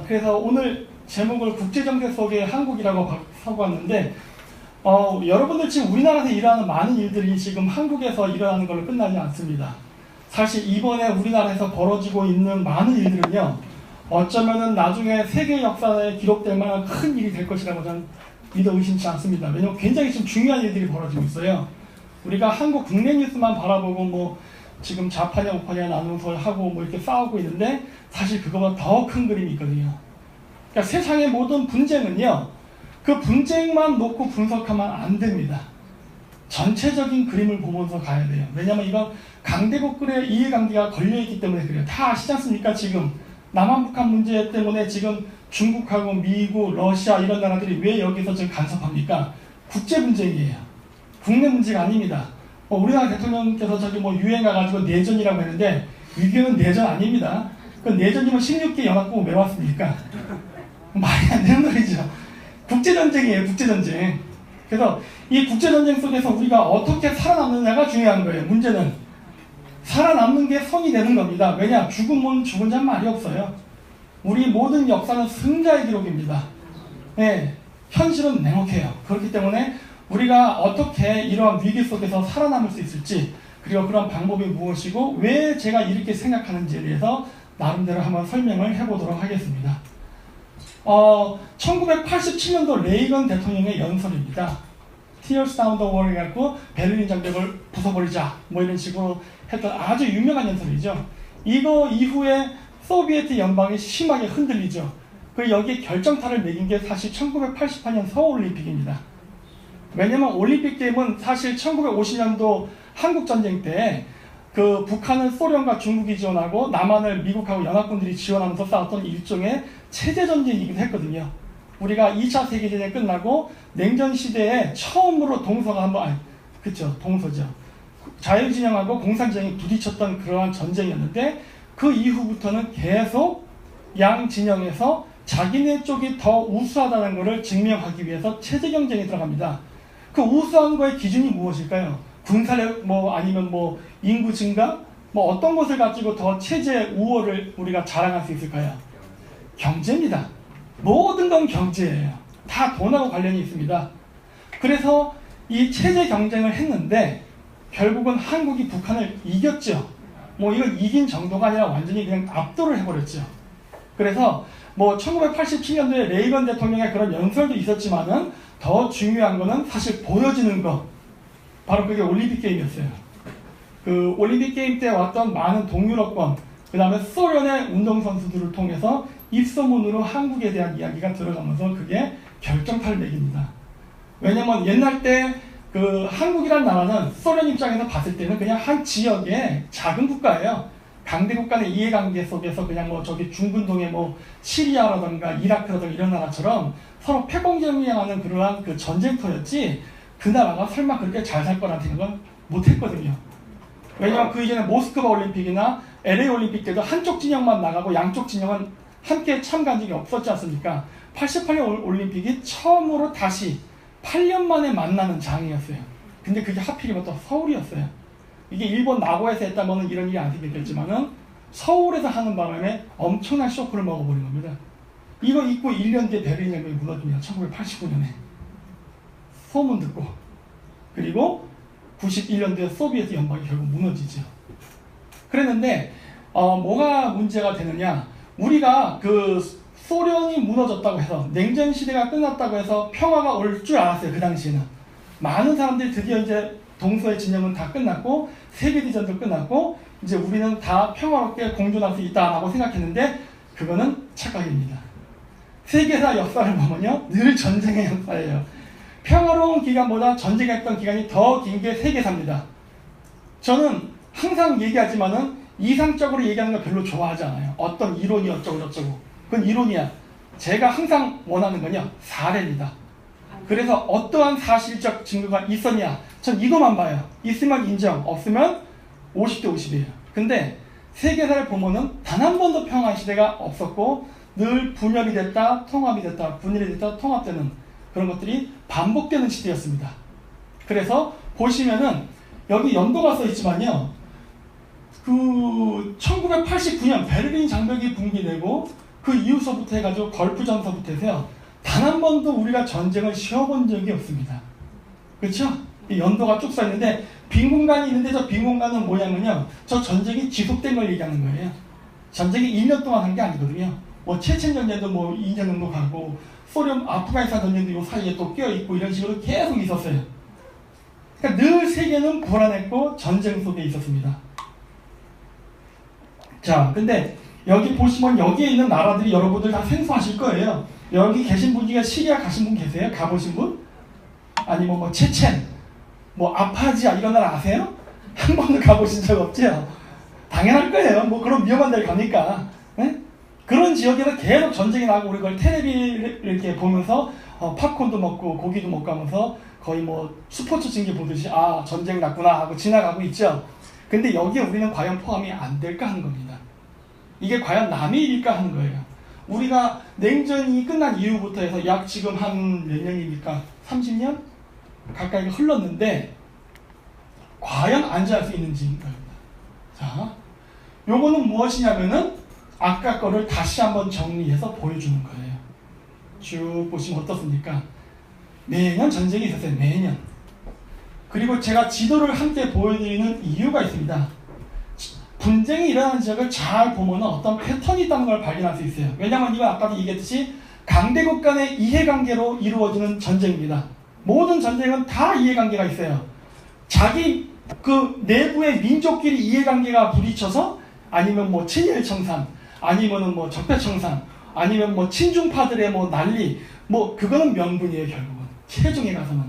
그래서 오늘 제목을 국제정세 속의 한국이라고 하고 왔는데, 여러분들 지금 우리나라에서 일어나는 많은 일들이 지금 한국에서 일어나는 걸로 끝나지 않습니다. 사실 이번에 우리나라에서 벌어지고 있는 많은 일들은요, 어쩌면은 나중에 세계 역사에 기록될 만한 큰 일이 될 것이라고 저는 믿어 의심치 않습니다. 왜냐면 굉장히 좀 중요한 일들이 벌어지고 있어요. 우리가 한국 국내 뉴스만 바라보고 뭐 지금 좌파냐 우파냐 나누면서 하고 뭐 이렇게 싸우고 있는데, 사실 그거보다 더 큰 그림이 있거든요. 그러니까 세상의 모든 분쟁은요, 그 분쟁만 놓고 분석하면 안 됩니다. 전체적인 그림을 보면서 가야 돼요. 왜냐면 이건 강대국들의 이해관계가 걸려있기 때문에 그래요. 다 아시지 않습니까? 지금 남한 북한 문제 때문에 지금 중국하고 미국, 러시아 이런 나라들이 왜 여기서 지금 간섭합니까? 국제 분쟁이에요. 국내 문제가 아닙니다. 우리나라 대통령께서 저기 뭐 유엔 가가지고 내전이라고 했는데, 이게는 내전 아닙니다. 그 내전이면 16개 연합국을 왜 왔습니까? 말이 안 되는 소리죠. 국제전쟁이에요, 국제전쟁. 그래서 이 국제전쟁 속에서 우리가 어떻게 살아남느냐가 중요한 거예요. 문제는 살아남는 게 성이 되는 겁니다. 왜냐? 죽음은 죽은 자는 말이 없어요. 우리 모든 역사는 승자의 기록입니다. 네, 현실은 냉혹해요. 그렇기 때문에 우리가 어떻게 이러한 위기 속에서 살아남을 수 있을지, 그리고 그런 방법이 무엇이고 왜 제가 이렇게 생각하는지에 대해서 나름대로 한번 설명을 해보도록 하겠습니다. 1987년도 레이건 대통령의 연설입니다. Tears Down the Wall 해갖고 베를린 장벽을 부숴버리자 뭐 이런 식으로 했던 아주 유명한 연설이죠. 이거 이후에 소비에트 연방이 심하게 흔들리죠. 그리고 여기에 결정타를 매긴 게 사실 1988년 서울올림픽입니다. 왜냐면 올림픽 게임은 사실 1950년도 한국전쟁 때 그 북한은 소련과 중국이 지원하고 남한을 미국하고 연합군들이 지원하면서 싸웠던 일종의 체제전쟁이기도 했거든요. 우리가 2차 세계대전이 끝나고 냉전 시대에 처음으로 동서가 한번, 동서죠. 자유진영하고 공산진영이 부딪혔던 그러한 전쟁이었는데, 그 이후부터는 계속 양 진영에서 자기네 쪽이 더 우수하다는 것을 증명하기 위해서 체제 경쟁에 들어갑니다. 그 우수한 거의 기준이 무엇일까요? 군사력, 아니면 인구 증가? 어떤 것을 가지고 더 체제 우월을 우리가 자랑할 수 있을까요? 경제입니다. 모든 건 경제예요. 다 돈하고 관련이 있습니다. 그래서 이 체제 경쟁을 했는데, 결국은 한국이 북한을 이겼죠. 이건 이긴 정도가 아니라 완전히 그냥 압도를 해버렸죠. 그래서 1987년도에 레이건 대통령의 그런 연설도 있었지만은, 더 중요한 거는 사실 보여지는 거, 바로 그게 올림픽 게임이었어요. 그 올림픽 게임 때 왔던 많은 동유럽권, 그 다음에 소련의 운동선수들을 통해서 입소문으로 한국에 대한 이야기가 들어가면서 그게 결정타를 매깁니다. 왜냐면 옛날 때 그 한국이란 나라는 소련 입장에서 봤을 때는 그냥 한 지역의 작은 국가예요. 강대국 간의 이해관계 속에서 그냥 저기 중근동의 시리아라든가 이라크라든가 이런 나라처럼 서로 패공경쟁하는 그러한 그 전쟁터였지, 그 나라가 설마 그렇게 잘 살 거라는 생각은 못했거든요. 왜냐면 그 이전에 모스크바 올림픽이나 LA 올림픽 때도 한쪽 진영만 나가고 양쪽 진영은 함께 참가한 적이 없었지 않습니까? 88년 올림픽이 처음으로 다시 8년 만에 만나는 장이었어요. 근데 그게 하필이면 또 서울이었어요. 이게 일본 나고야에서 했다면 이런 일이 안 생겼겠지만은 서울에서 하는 바람에 엄청난 쇼크를 먹어버린 겁니다. 이거 있고 1년 뒤에 베를린 장벽이 무너집니다. 1989년에. 소문 듣고. 그리고 91년도에 소비에트 연방이 결국 무너지죠. 그랬는데 뭐가 문제가 되느냐, 우리가 그 소련이 무너졌다고 해서, 냉전 시대가 끝났다고 해서 평화가 올 줄 알았어요. 그 당시에는 많은 사람들이 드디어 이제 동서의 진영은 다 끝났고 세계대전도 끝났고 이제 우리는 다 평화롭게 공존할 수 있다라고 생각했는데, 그거는 착각입니다. 세계사 역사를 보면요, 늘 전쟁의 역사예요. 평화로운 기간보다 전쟁했던 기간이 더 긴 게 세계사입니다. 저는 항상 얘기하지만은 이상적으로 얘기하는 거 별로 좋아하지 않아요. 어떤 이론이 어쩌고 그건 이론이야. 제가 항상 원하는 건요, 사례입니다. 그래서 어떠한 사실적 증거가 있었냐, 전 이거만 봐요. 있으면 인정, 없으면 50대 50이에요. 근데 세계사를 보면은 단 한 번도 평화의 시대가 없었고, 늘 분열이 됐다, 통합이 됐다, 분열이 됐다, 통합되는 그런 것들이 반복되는 시대였습니다. 그래서 보시면은 여기 연도가 써 있지만요, 그 1989년 베를린 장벽이 붕괴되고 그 이후서부터 해가지고 걸프전서부터 해서요. 단 한 번도 우리가 전쟁을 쉬어본 적이 없습니다. 그렇죠? 이 연도가 쭉 써있는데 빈 공간이 있는데 저 빈 공간은 뭐냐면요. 저 전쟁이 지속된 걸 얘기하는 거예요. 전쟁이 1년 동안 한 게 아니거든요. 뭐 체첸 전쟁도 뭐 2년 정도 가고 소련 아프가니스탄 전쟁도 요 사이에 또 껴있고 이런 식으로 계속 있었어요. 그러니까 늘 세계는 불안했고 전쟁 속에 있었습니다. 자, 근데 여기 보시면 여기에 있는 나라들이 여러분들 다 생소하실 거예요. 여기 계신 분 중에 시리아 가신 분 계세요? 가보신 분? 아니면 뭐 체첸, 뭐 아파지아 이런 나라 아세요? 한 번도 가보신 적 없죠? 당연할 거예요. 뭐 그런 위험한 데를 가니까. 네? 그런 지역에서 계속 전쟁이 나고 우리 그걸 텔레비를 이렇게 보면서 팝콘도 먹고 고기도 먹고 하면서 거의 뭐 스포츠 중계 보듯이 아 전쟁 났구나 하고 지나가고 있죠. 근데 여기에 우리는 과연 포함이 안 될까 하는 겁니다. 이게 과연 남의 일일까 하는 거예요. 우리가 냉전이 끝난 이후부터 해서 약 지금 한 몇 년입니까? 30년? 가까이 흘렀는데 과연 안전할 수 있는지인 겁니다. 자, 요거는 무엇이냐면은 아까 거를 다시 한번 정리해서 보여주는 거예요. 쭉 보시면 어떻습니까? 매년 전쟁이 있었어요. 매년. 그리고 제가 지도를 함께 보여드리는 이유가 있습니다. 분쟁이 일어나는 지역을 잘 보면 어떤 패턴이 있다는 걸 발견할 수 있어요. 왜냐하면 이건 아까도 얘기했듯이 강대국 간의 이해관계로 이루어지는 전쟁입니다. 모든 전쟁은 다 이해관계가 있어요. 자기 그 내부의 민족끼리 이해관계가 부딪혀서 아니면 뭐 친일청산 아니면은 뭐 적폐청산 아니면 뭐 친중파들의 뭐 난리 뭐 그거는 명분이에요. 결국은 최종에 가서는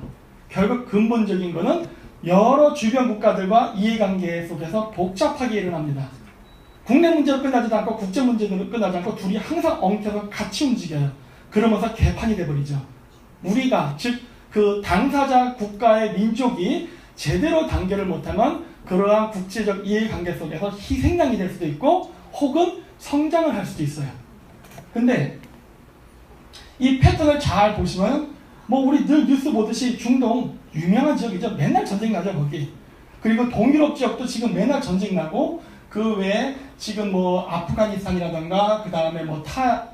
결국 근본적인 거는 여러 주변 국가들과 이해관계 속에서 복잡하게 일어납니다. 국내 문제로 끝나지도 않고 국제 문제로 끝나지 않고 둘이 항상 엉켜서 같이 움직여요. 그러면서 개판이 돼버리죠. 우리가 즉 그 당사자 국가의 민족이 제대로 단결을 못하면 그러한 국제적 이해관계 속에서 희생양이 될 수도 있고 혹은 성장을 할 수도 있어요. 근데 이 패턴을 잘 보시면 뭐 우리 늘 뉴스 보듯이 중동 유명한 지역이죠. 맨날 전쟁 나죠 거기. 그리고 동유럽 지역도 지금 맨날 전쟁 나고 그 외에 지금 뭐 아프가니스탄이라던가 그 다음에 뭐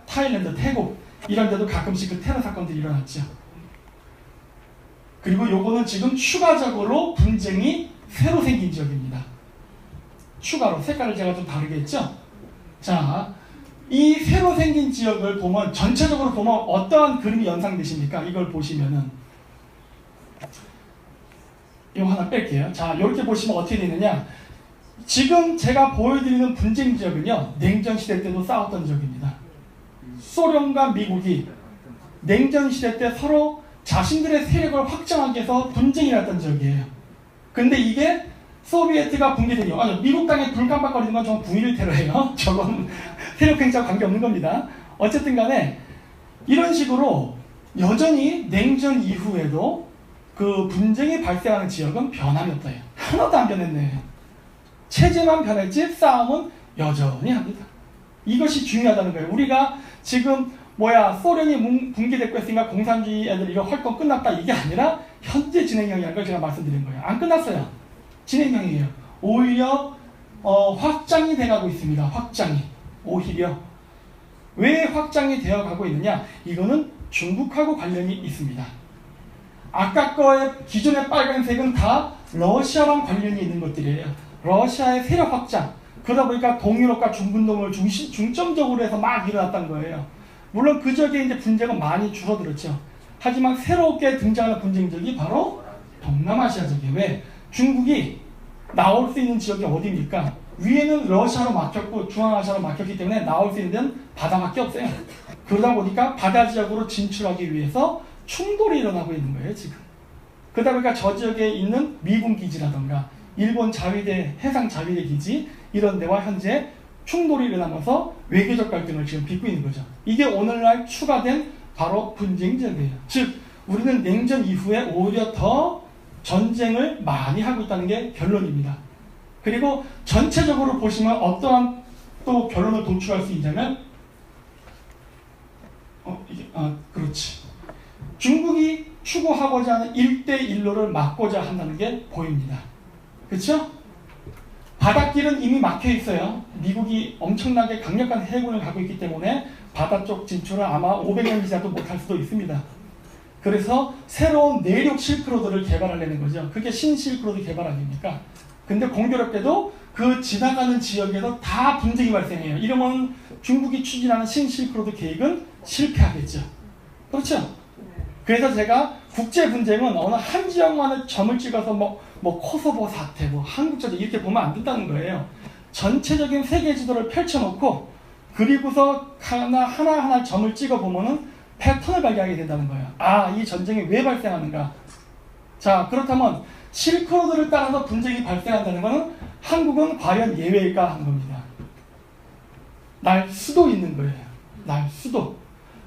타일랜드, 태국 이런 데도 가끔씩 그 테러 사건들이 일어났죠. 그리고 요거는 지금 추가적으로 분쟁이 새로 생긴 지역입니다. 추가로 색깔을 제가 좀 다르게 했죠. 자, 이 새로 생긴 지역을 보면 전체적으로 보면 어떠한 그림이 연상되십니까? 이걸 보시면은 이거 하나 뺄게요. 자, 이렇게 보시면 어떻게 되느냐? 지금 제가 보여드리는 분쟁 지역은요, 냉전 시대 때도 싸웠던 지역입니다. 소련과 미국이 냉전 시대 때 서로 자신들의 세력을 확장하기 위해서 분쟁이 났던 지역이에요. 근데 이게 소비에트가 붕괴된 이유, 아니 미국 땅에 불 깜빡거리는 건 전 9.11 테러예요. 저건 세력 행사와 관계없는 겁니다. 어쨌든 간에 이런 식으로 여전히 냉전 이후에도 그 분쟁이 발생하는 지역은 변함이 없어요. 하나도 안 변했네요. 체제만 변했지 싸움은 여전히 합니다. 이것이 중요하다는 거예요. 우리가 지금 소련이 붕괴됐고 했으니까 공산주의 애들 이거 활동 끝났다 이게 아니라 현재 진행형이라는 걸 제가 말씀드린 거예요. 안 끝났어요. 진행형이에요. 오히려 확장이 돼가고 있습니다. 확장이. 오히려. 왜 확장이 되어가고 있느냐? 이거는 중국하고 관련이 있습니다. 아까 거의 기존의 빨간색은 다 러시아랑 관련이 있는 것들이에요. 러시아의 세력 확장. 그러다 보니까 동유럽과 중근동을 중점적으로 해서 막 일어났던 거예요. 물론 그 지역에 이제 분쟁은 많이 줄어들었죠. 하지만 새롭게 등장하는 분쟁적이 바로 동남아시아 지역이에요. 왜? 중국이 나올 수 있는 지역이 어디입니까? 위에는 러시아로 막혔고 중앙아시아로 막혔기 때문에 나올 수 있는 데는 바다밖에 없어요. 그러다 보니까 바다 지역으로 진출하기 위해서 충돌이 일어나고 있는 거예요, 지금. 그러다 보니까 저 지역에 있는 미군 기지라던가 일본 자위대, 해상 자위대 기지 이런 데와 현재 충돌이 일어나면서 외교적 갈등을 지금 빚고 있는 거죠. 이게 오늘날 추가된 바로 분쟁 지역이에요. 즉 우리는 냉전 이후에 오히려 더 전쟁을 많이 하고 있다는 게 결론입니다. 그리고 전체적으로 보시면 어떠한 또 결론을 도출할 수 있냐면 그렇지. 중국이 추구하고자 하는 1대1로를 막고자 한다는 게 보입니다. 그렇죠? 바닷길은 이미 막혀 있어요. 미국이 엄청나게 강력한 해군을 갖고 있기 때문에 바다 쪽 진출을 아마 500년 이상도 못할 수도 있습니다. 그래서 새로운 내륙 실크로드를 개발하려는 거죠. 그게 신실크로드 개발 아닙니까? 근데 공교롭게도 그 지나가는 지역에서 다 분쟁이 발생해요. 이러면 중국이 추진하는 신실크로드 계획은 실패하겠죠. 그렇죠? 그래서 제가 국제 분쟁은 어느 한 지역만의 점을 찍어서 뭐 코소보 사태, 한국 전쟁 이렇게 보면 안 된다는 거예요. 전체적인 세계 지도를 펼쳐놓고 그리고서 하나하나 점을 찍어 보면은 패턴을 발견하게 된다는 거예요. 아, 이 전쟁이 왜 발생하는가? 자, 그렇다면 실크로드를 따라서 분쟁이 발생한다는 것은 한국은 과연 예외일까 하는 겁니다. 날 수도 있는 거예요. 날 수도.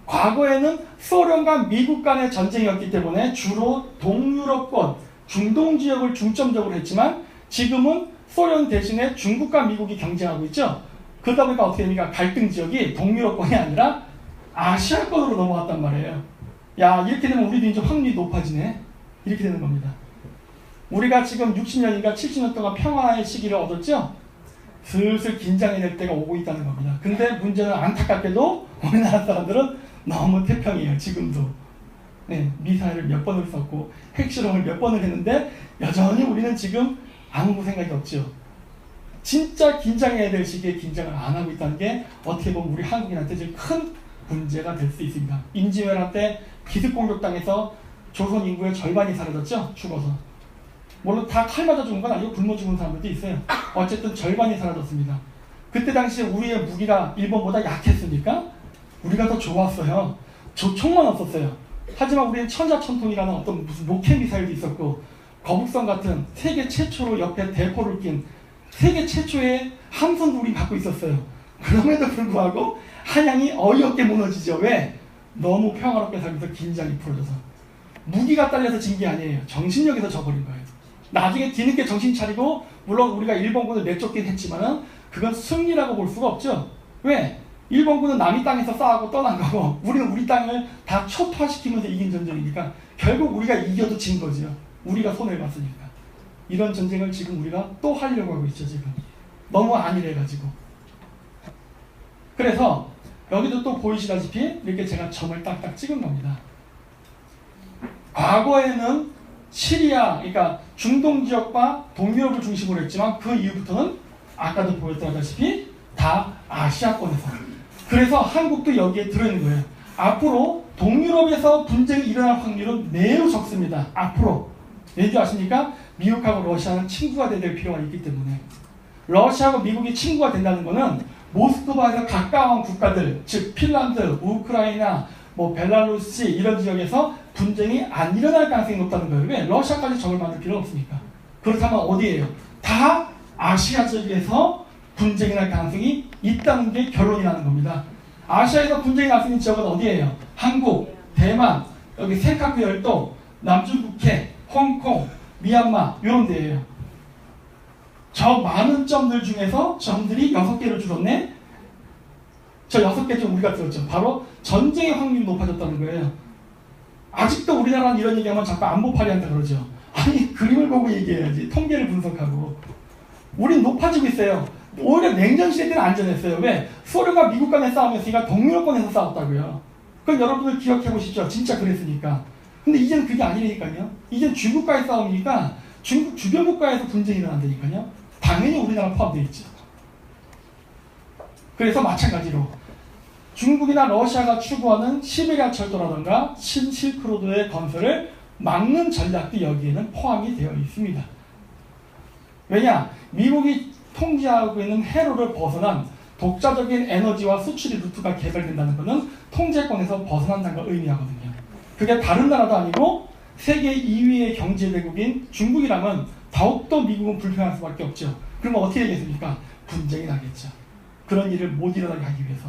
과거에는 소련과 미국 간의 전쟁이었기 때문에 주로 동유럽권, 중동 지역을 중점적으로 했지만 지금은 소련 대신에 중국과 미국이 경쟁하고 있죠. 그러다 보니까 어떻게 됩니까? 갈등 지역이 동유럽권이 아니라 아시아권으로 넘어갔단 말이에요. 야, 이렇게 되면 우리도 이제 확률이 높아지네. 이렇게 되는 겁니다. 우리가 지금 60년인가 70년 동안 평화의 시기를 얻었죠? 슬슬 긴장이 될 때가 오고 있다는 겁니다. 근데 문제는 안타깝게도 우리나라 사람들은 너무 태평이에요. 지금도. 네, 미사일을 몇 번을 쐈고 핵실험을 몇 번을 했는데 여전히 우리는 지금 아무 생각이 없죠. 진짜 긴장해야 될 시기에 긴장을 안 하고 있다는 게 어떻게 보면 우리 한국인한테 지금 큰 문제가 될 수 있습니다. 임진왜란 때 기습 공격당해서 조선 인구의 절반이 사라졌죠? 죽어서. 물론 다 칼 맞아 죽은 건 아니고 굶어 죽은 사람들도 있어요. 어쨌든 절반이 사라졌습니다. 그때 당시에 우리의 무기가 일본보다 약했습니까? 우리가 더 좋았어요. 총만 없었어요. 하지만 우리는 천자천통이라는 어떤 무슨 로켓 미사일도 있었고 거북선 같은 세계 최초로 옆에 대포를 낀 세계 최초의 함선도 우리 갖고 있었어요. 그럼에도 불구하고 한양이 어이없게 무너지죠. 왜? 너무 평화롭게 살면서 긴장이 풀어져서. 무기가 딸려서 진 게 아니에요. 정신력에서 져버린 거예요. 나중에 뒤늦게 정신 차리고 물론 우리가 일본군을 내쫓긴 했지만은 그건 승리라고 볼 수가 없죠. 왜? 일본군은 남이 땅에서 싸우고 떠난 거고 우리는 우리 땅을 다 초토화시키면서 이긴 전쟁이니까 결국 우리가 이겨도 진 거죠. 우리가 손해를 봤으니까. 이런 전쟁을 지금 우리가 또 하려고 하고 있죠. 지금. 너무 안일해가지고. 그래서 여기도 또 보이시다시피 이렇게 제가 점을 딱딱 찍은 겁니다. 과거에는 시리아, 그러니까 중동 지역과 동유럽을 중심으로 했지만 그 이후부터는 아까도 보였다시피 다 아시아권에서. 그래서 한국도 여기에 들어있는 거예요. 앞으로 동유럽에서 분쟁이 일어날 확률은 매우 적습니다. 앞으로. 왠지 아십니까? 미국하고 러시아는 친구가 될 필요가 있기 때문에. 러시아하고 미국이 친구가 된다는 것은 모스크바에서 가까운 국가들, 즉 핀란드, 우크라이나, 벨라루시 이런 지역에서 분쟁이 안 일어날 가능성이 높다는 거예요. 왜? 러시아까지 적을 만들 필요는 없으니까. 그렇다면 어디예요? 다 아시아 지역에서 분쟁이 날 가능성이 있다는 게 결론이 나는 겁니다. 아시아에서 분쟁이 날 수 있는 지역은 어디예요? 한국, 대만, 여기 센카쿠 열도, 남중국해, 홍콩, 미얀마 이런 데예요. 저 많은 점들 중에서 점들이 6개를 줄었네? 저 6개 중 우리가 들었죠. 바로 전쟁의 확률이 높아졌다는 거예요. 아직도 우리나라는 이런 얘기하면 자꾸 안보파리 한다 그러죠. 아니 그림을 보고 얘기해야지. 통계를 분석하고. 우린 높아지고 있어요. 오히려 냉전시대 때는 안전했어요. 왜? 소련과 미국 간의 싸움이었으니까 동유럽권에서 싸웠다고요. 그건 여러분들 기억해 보시죠. 진짜 그랬으니까. 근데 이제는 그게 아니라니까요. 이제는 중국과의 싸움이니까 중국 주변 국가에서 분쟁이 일어난다니까요. 당연히 우리나라 포함되어 있죠. 그래서 마찬가지로 중국이나 러시아가 추구하는 시베리아 철도라든가 신실크로드의 건설을 막는 전략도 여기에는 포함이 되어 있습니다. 왜냐? 미국이 통제하고 있는 해로를 벗어난 독자적인 에너지와 수출의 루트가 개발된다는 것은 통제권에서 벗어난다는 걸 의미하거든요. 그게 다른 나라도 아니고 세계 2위의 경제대국인 중국이라면 더욱더 미국은 불편할 수밖에 없죠. 그러면 어떻게 되겠습니까? 분쟁이 나겠죠. 그런 일을 못 일어나게 하기 위해서.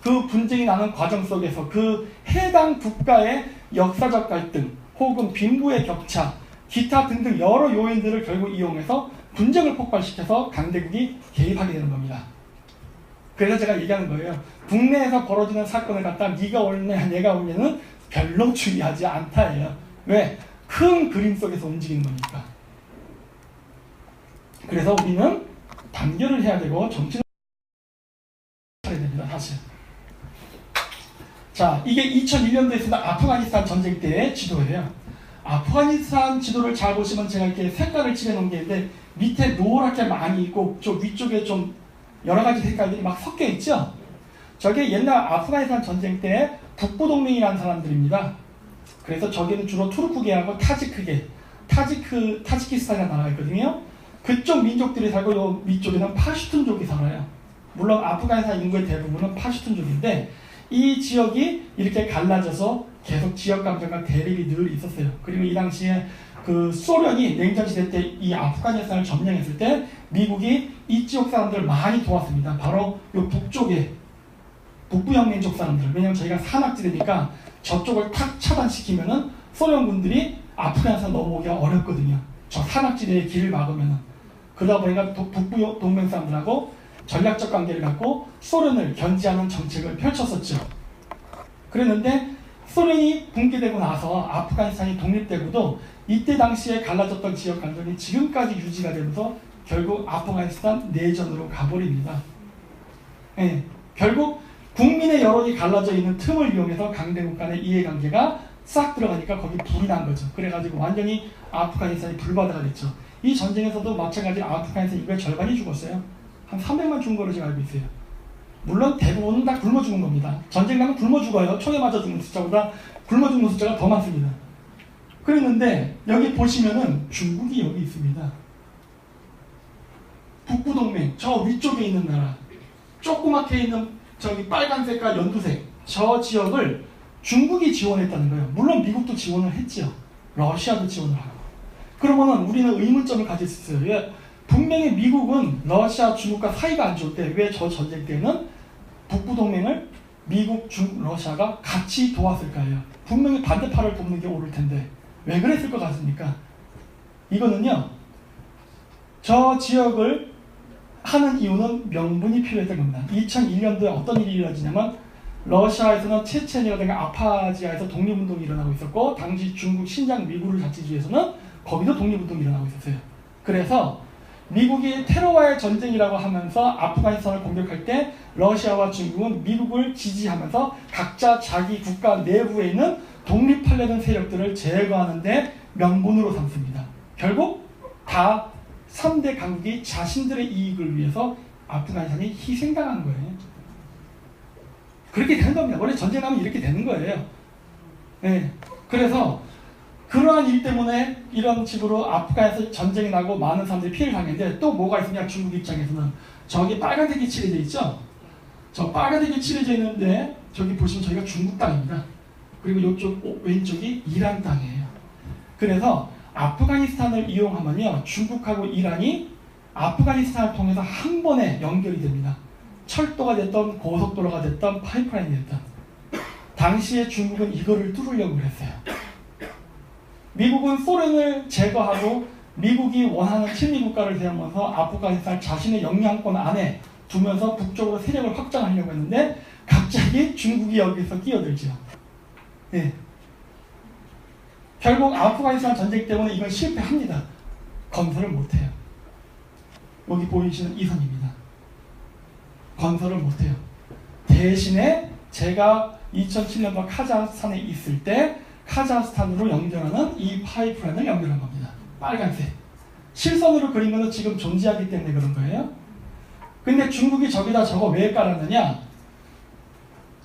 그 분쟁이 나는 과정 속에서 그 해당 국가의 역사적 갈등 혹은 빈부의 격차 기타 등등 여러 요인들을 결국 이용해서 분쟁을 폭발시켜서 강대국이 개입하게 되는 겁니다. 그래서 제가 얘기하는 거예요. 국내에서 벌어지는 사건을 갖다 네가 옳냐 내가 옳냐는 별로 중요하지 않다예요. 왜? 큰 그림 속에서 움직이는 거니까. 그래서 우리는 단결을 해야 되고 정치는 해야 됩니다. 사실. 자, 이게 2001년도에 있었던 아프가니스탄 전쟁 때의 지도예요. 아프가니스탄 지도를 잘 보시면 제가 이렇게 색깔을 칠해놓은 게 있는데 밑에 노랗게 많이 있고 저 위쪽에 좀 여러 가지 색깔들이 막 섞여 있죠. 저게 옛날 아프가니스탄 전쟁 때 북부동맹이라는 사람들입니다. 그래서 저기는 주로 투르크계하고 타지키스탄이라는 나라가 있거든요. 그쪽 민족들이 살고 요 위쪽에는 파슈툰족이 살아요. 물론 아프가니스탄 인구의 대부분은 파슈툰족인데 이 지역이 이렇게 갈라져서 계속 지역 감정과 대립이 늘 있었어요. 그리고 이 당시에 그 소련이 냉전시대 때 이 아프가니스탄을 점령했을 때 미국이 이 지역 사람들을 많이 도왔습니다. 바로 요 북쪽에 북부혁명족 사람들. 왜냐면 저희가 산악지대니까 저쪽을 탁 차단시키면은 소련군들이 아프가니스탄 넘어오기가 어렵거든요. 저 산악지대의 길을 막으면은. 그러다 보니까 북부 동맹 사람들하고 전략적 관계를 갖고 소련을 견제하는 정책을 펼쳤었죠. 그랬는데 소련이 붕괴되고 나서 아프가니스탄이 독립되고도 이때 당시에 갈라졌던 지역 감정이 지금까지 유지가 되면서 결국 아프가니스탄 내전으로 가버립니다. 네, 결국 국민의 여론이 갈라져 있는 틈을 이용해서 강대국 간의 이해관계가 싹 들어가니까 거기 불이 난 거죠. 그래가지고 완전히 아프가니스탄이 불바다가 됐죠. 이 전쟁에서도 마찬가지로 아프가니스탄 인구의 절반이 죽었어요. 한 300만 죽은 걸로 제가 알고 있어요. 물론 대부분은 다 굶어 죽은 겁니다. 전쟁 나면 굶어 죽어요. 총에 맞아 죽는 숫자보다 굶어 죽는 숫자가 더 많습니다. 그랬는데 여기 보시면은 중국이 여기 있습니다. 북부동맹 저 위쪽에 있는 나라, 조그맣게 있는 저기 빨간색과 연두색 저 지역을 중국이 지원했다는 거예요. 물론 미국도 지원을 했죠. 러시아도 지원을 하고. 그러면은 우리는 의문점을 가질 수 있어요. 왜? 분명히 미국은 러시아, 중국과 사이가 안 좋을 때 왜 저 전쟁 때는 북부동맹을 미국, 중국, 러시아가 같이 도왔을까요? 분명히 반대파를 돕는 게 옳을 텐데 왜 그랬을 것 같습니까? 이거는요, 저 지역을 하는 이유는 명분이 필요했던 겁니다. 2001년도에 어떤 일이 일어나냐면 러시아에서는 체첸이라든가 아파지아에서 독립운동이 일어나고 있었고 당시 중국 신장 위구르 자치주에서는 거기도 독립운동이 일어나고 있었어요. 그래서 미국이 테러와의 전쟁이라고 하면서 아프가니스탄을 공격할 때 러시아와 중국은 미국을 지지하면서 각자 자기 국가 내부에 있는 독립하려는 세력들을 제거하는 데 명분으로 삼습니다. 결국 다 3대 강국이 자신들의 이익을 위해서 아프가니스탄이 희생당한 거예요. 그렇게 되는 겁니다. 원래 전쟁하면 이렇게 되는 거예요. 네. 그래서 그러한 일 때문에 이런 식으로 아프가니스탄 전쟁이 나고 많은 사람들이 피해를 당했는데 또 뭐가 있느냐 중국 입장에서는 저기 빨간색이 칠해져 있죠. 저 빨간색이 칠해져 있는데 저기 보시면 저희가 중국 땅입니다. 그리고 이쪽 왼쪽이 이란 땅이에요. 그래서 아프가니스탄을 이용하면요 중국하고 이란이 아프가니스탄을 통해서 한 번에 연결이 됩니다. 철도가 됐던 고속도로가 됐던 파이프라인이 됐던. 당시에 중국은 이거를 뚫으려고 그랬어요. 미국은 소련을 제거하고 미국이 원하는 친미 국가를 세우면서 아프가니스탄 자신의 영향권 안에 두면서 북쪽으로 세력을 확장하려고 했는데 갑자기 중국이 여기서 끼어들죠. 네. 결국 아프가니스탄 전쟁 때문에 이건 실패합니다. 건설을 못해요. 여기 보이시는 이 선입니다. 건설을 못해요. 대신에 제가 2007년도 카자흐스탄에 있을 때 카자흐스탄으로 연결하는 이 파이프라인을 연결한 겁니다. 빨간색. 실선으로 그리면 지금 존재하기 때문에 그런 거예요. 근데 중국이 저기다 저거 왜 깔았느냐?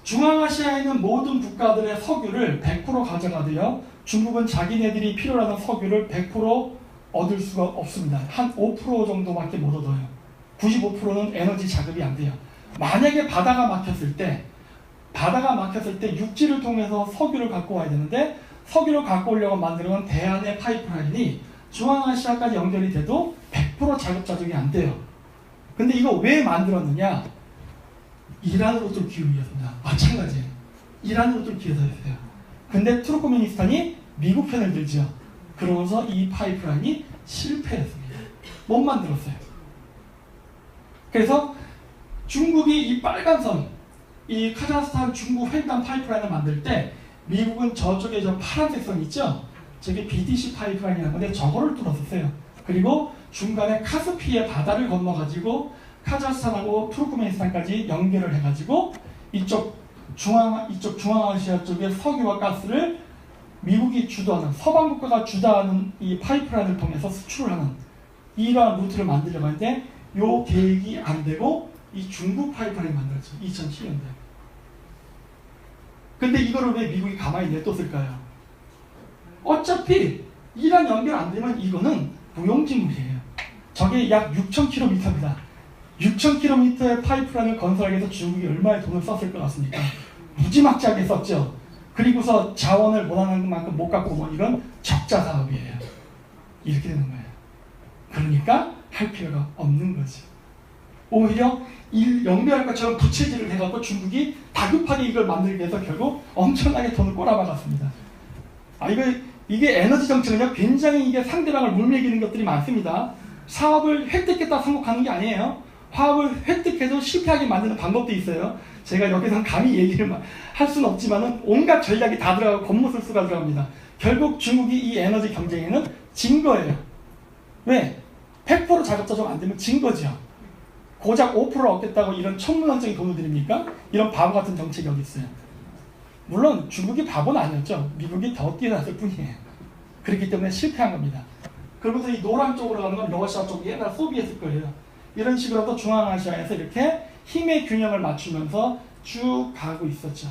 중앙아시아에 있는 모든 국가들의 석유를 100% 가져가도요. 중국은 자기네들이 필요로 하는 석유를 100% 얻을 수가 없습니다. 한 5% 정도밖에 못 얻어요. 95%는 에너지 자급이 안 돼요. 만약에 바다가 막혔을 때 육지를 통해서 석유를 갖고 와야 되는데 석유를 갖고 오려고 만들어놓은 대한의 파이프라인이 중앙아시아까지 연결이 돼도 100% 자급자족이 안 돼요. 근데 이거 왜 만들었느냐? 이란으로 뚫기 위해서입니다. 마찬가지예요. 이란으로 뚫기 위해서였어요. 근데 투르크메니스탄이 미국 편을 들죠. 그러면서 이 파이프라인이 실패했습니다. 못 만들었어요. 그래서 중국이 이 빨간 선, 이 카자흐스탄 중국 횡단 파이프라인을 만들 때 미국은 저쪽에 저 파란색 선 있죠? 저게 BDC 파이프라인이라는 건데 저거를 뚫었었어요. 그리고 중간에 카스피의 바다를 건너가지고 카자흐스탄하고 투르크메니스탄까지 연결을 해가지고 이쪽 중앙아시아 쪽의 석유와 가스를 미국이 주도하는, 서방 국가가 주도하는 이 파이프라인을 통해서 수출을 하는 이러한 루트를 만들려고 하는데 이 계획이 안 되고 이 중국 파이프라인이 만들어졌죠. 2007년도에. 근데 이거를 왜 미국이 가만히 냅뒀을까요? 어차피 이란 연결 안 되면 이거는 무용지물이에요. 저게 약 6,000km입니다. 6,000km의 파이프라인을 건설하기 위해서 중국이 얼마의 돈을 썼을 것 같습니까? 무지막지하게 썼죠. 그리고서 자원을 원하는 만큼 못 갖고 뭐 이건 적자 사업이에요. 이렇게 되는 거예요. 그러니까 할 필요가 없는 거죠. 오히려 연결할 것처럼 부채질을 해갖고 중국이 다급하게 이걸 만들기 위해서 결국 엄청나게 돈을 꼬라박았습니다. 이게 에너지 정책은요, 굉장히 이게 상대방을 물매기는 것들이 많습니다. 사업을 획득했다 성공하는 게 아니에요. 화합을 획득해도 실패하게 만드는 방법도 있어요. 제가 여기서 감히 얘기를 할 수는 없지만은 온갖 전략이 다 들어가고 겉모술수가 들어갑니다. 결국 중국이 이 에너지 경쟁에는 진 거예요. 왜? 100% 자급자족 안 되면 진 거죠. 고작 5%를 얻겠다고 이런 천문학적인 돈을 드립니까? 이런 바보 같은 정책이 어디 있어요. 물론 중국이 바보는 아니었죠. 미국이 더 뛰어났을 뿐이에요. 그렇기 때문에 실패한 겁니다. 그러면서 이 노란 쪽으로 가는 건 러시아 쪽이 옛날 소비에트 거예요. 이런 식으로 또 중앙아시아에서 이렇게 힘의 균형을 맞추면서 쭉 가고 있었죠.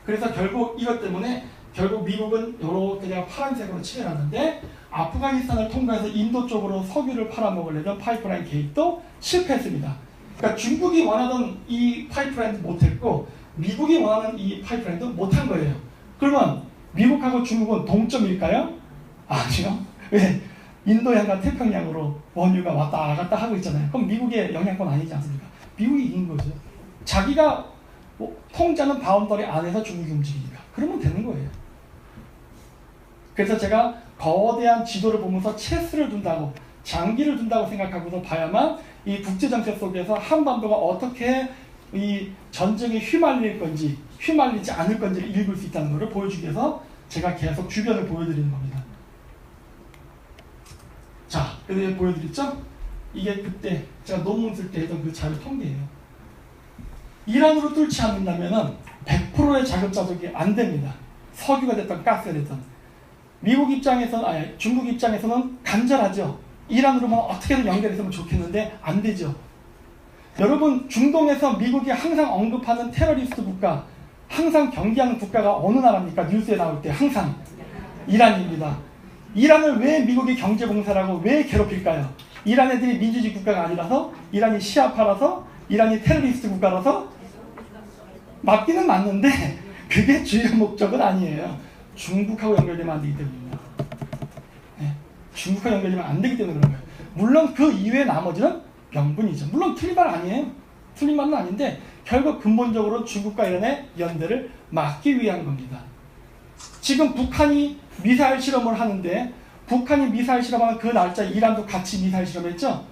그래서 결국 이것 때문에 결국 미국은 이렇게 그냥 파란색으로 칠해놨는데 아프가니스탄을 통과해서 인도 쪽으로 석유를 팔아먹으려던 파이프라인 계획도 실패했습니다. 그러니까 중국이 원하던 이 파이프라인도 못했고 미국이 원하는 이 파이프라인도 못한 거예요. 그러면 미국하고 중국은 동점일까요? 아니요. 왜? 인도양과 태평양으로 원유가 왔다 갔다 하고 있잖아요. 그럼 미국의 영향권 아니지 않습니까? 미국이 이긴 거죠. 자기가 통제하는 바운더리 안에서 중국이 움직이니까. 그러면 되는 거예요. 그래서 제가 거대한 지도를 보면서 체스를 둔다고, 장기를 둔다고 생각하고서 봐야만 이 국제정책 속에서 한반도가 어떻게 이 전쟁에 휘말릴 건지 휘말리지 않을 건지를 읽을 수 있다는 것을 보여주기 위해서 제가 계속 주변을 보여드리는 겁니다. 자, 그래서 보여드렸죠? 이게 그때 제가 논문 쓸 때 했던 그 자료 통계예요. 이란으로 뚫지 않는다면 100%의 자급자족이 안 됩니다. 석유가 됐든 가스가 됐든. 미국 입장에서는, 중국 입장에서는 간절하죠. 이란으로만 어떻게든 연결했으면 좋겠는데 안 되죠. 여러분, 중동에서 미국이 항상 언급하는 테러리스트 국가, 항상 경계하는 국가가 어느 나라입니까? 뉴스에 나올 때 항상 이란입니다. 이란을 왜 미국이 경제봉사라고 왜 괴롭힐까요? 이란 애들이 민주주의 국가가 아니라서, 이란이 시아파라서, 이란이 테러리스트 국가라서 맞기는 맞는데 그게 주요 목적은 아니에요. 중국하고 연결되면 안 되기 때문입니다. 네. 중국하고 연결되면 안 되기 때문에 그런 거예요. 물론 그 이외의 나머지는 명분이죠. 물론 틀린 말 아니에요. 틀린 말은 아닌데 결국 근본적으로 중국과 이란의 연대를 막기 위한 겁니다. 지금 북한이 미사일 실험을 하는데 북한이 미사일 실험하는 그 날짜 이란도 같이 미사일 실험했죠?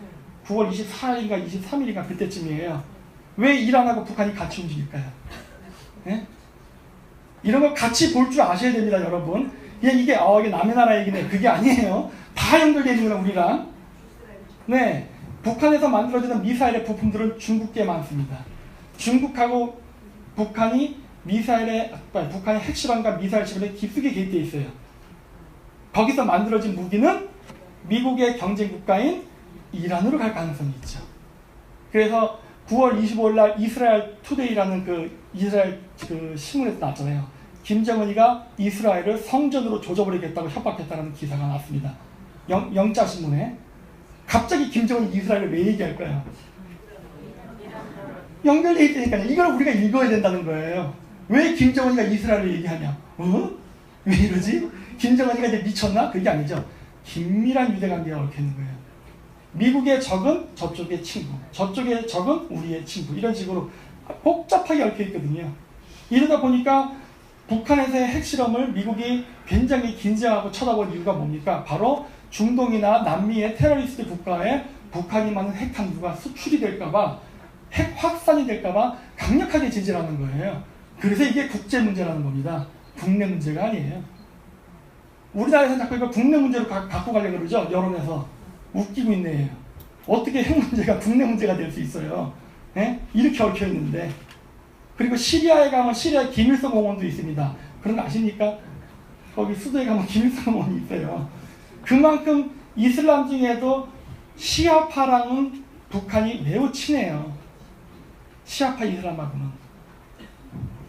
9월 24일인가 23일인가 그때쯤이에요. 왜 이란하고 북한이 같이 움직일까요? 네? 이런 거 같이 볼 줄 아셔야 됩니다, 여러분. 이게 남의 나라 얘기네. 그게 아니에요. 다 연결되어 있는 거랑 우리랑. 네. 북한에서 만들어지는 미사일의 부품들은 중국계 많습니다. 중국하고 북한이 북한의 핵실험과 미사일 실험에 깊숙이 개입되어 있어요. 거기서 만들어진 무기는 미국의 경쟁 국가인 이란으로 갈 가능성이 있죠. 그래서 9월 25일 날 이스라엘 투데이라는 그 이스라엘 그 신문에서 나왔잖아요. 김정은이가 이스라엘을 성전으로 조져버리겠다고 협박했다는 기사가 나왔습니다. 영자 신문에. 갑자기 김정은이 이스라엘을 왜 얘기할 거예요? 연결돼 있으니까요. 이걸 우리가 읽어야 된다는 거예요. 왜 김정은이가 이스라엘을 얘기하냐? 왜 이러지? 김정은이가 이제 미쳤나? 그게 아니죠. 긴밀한 유대관계가 얽혀 있는 거예요. 미국의 적은 저쪽의 친구, 저쪽의 적은 우리의 친구, 이런 식으로 복잡하게 얽혀 있거든요. 이러다 보니까 북한에서의 핵실험을 미국이 굉장히 긴장하고 쳐다본 이유가 뭡니까? 바로 중동이나 남미의 테러리스트 국가에 북한이 많은 핵탄두가 수출이 될까봐, 핵 확산이 될까봐 강력하게 제재하는 거예요. 그래서 이게 국제 문제라는 겁니다. 국내 문제가 아니에요. 우리나라에서는 자꾸 이거 국내 문제로 갖고 가려고 그러죠. 여론에서. 웃기고 있네요. 어떻게 핵 문제가 국내 문제가 될 수 있어요? 예? 이렇게 얽혀 있는데. 그리고 시리아에 가면 시리아에 김일성 공원도 있습니다. 그런 거 아십니까? 거기 수도에 가면 김일성 공원이 있어요. 그만큼 이슬람 중에도 시아파랑은 북한이 매우 친해요. 시아파 이슬람하고는.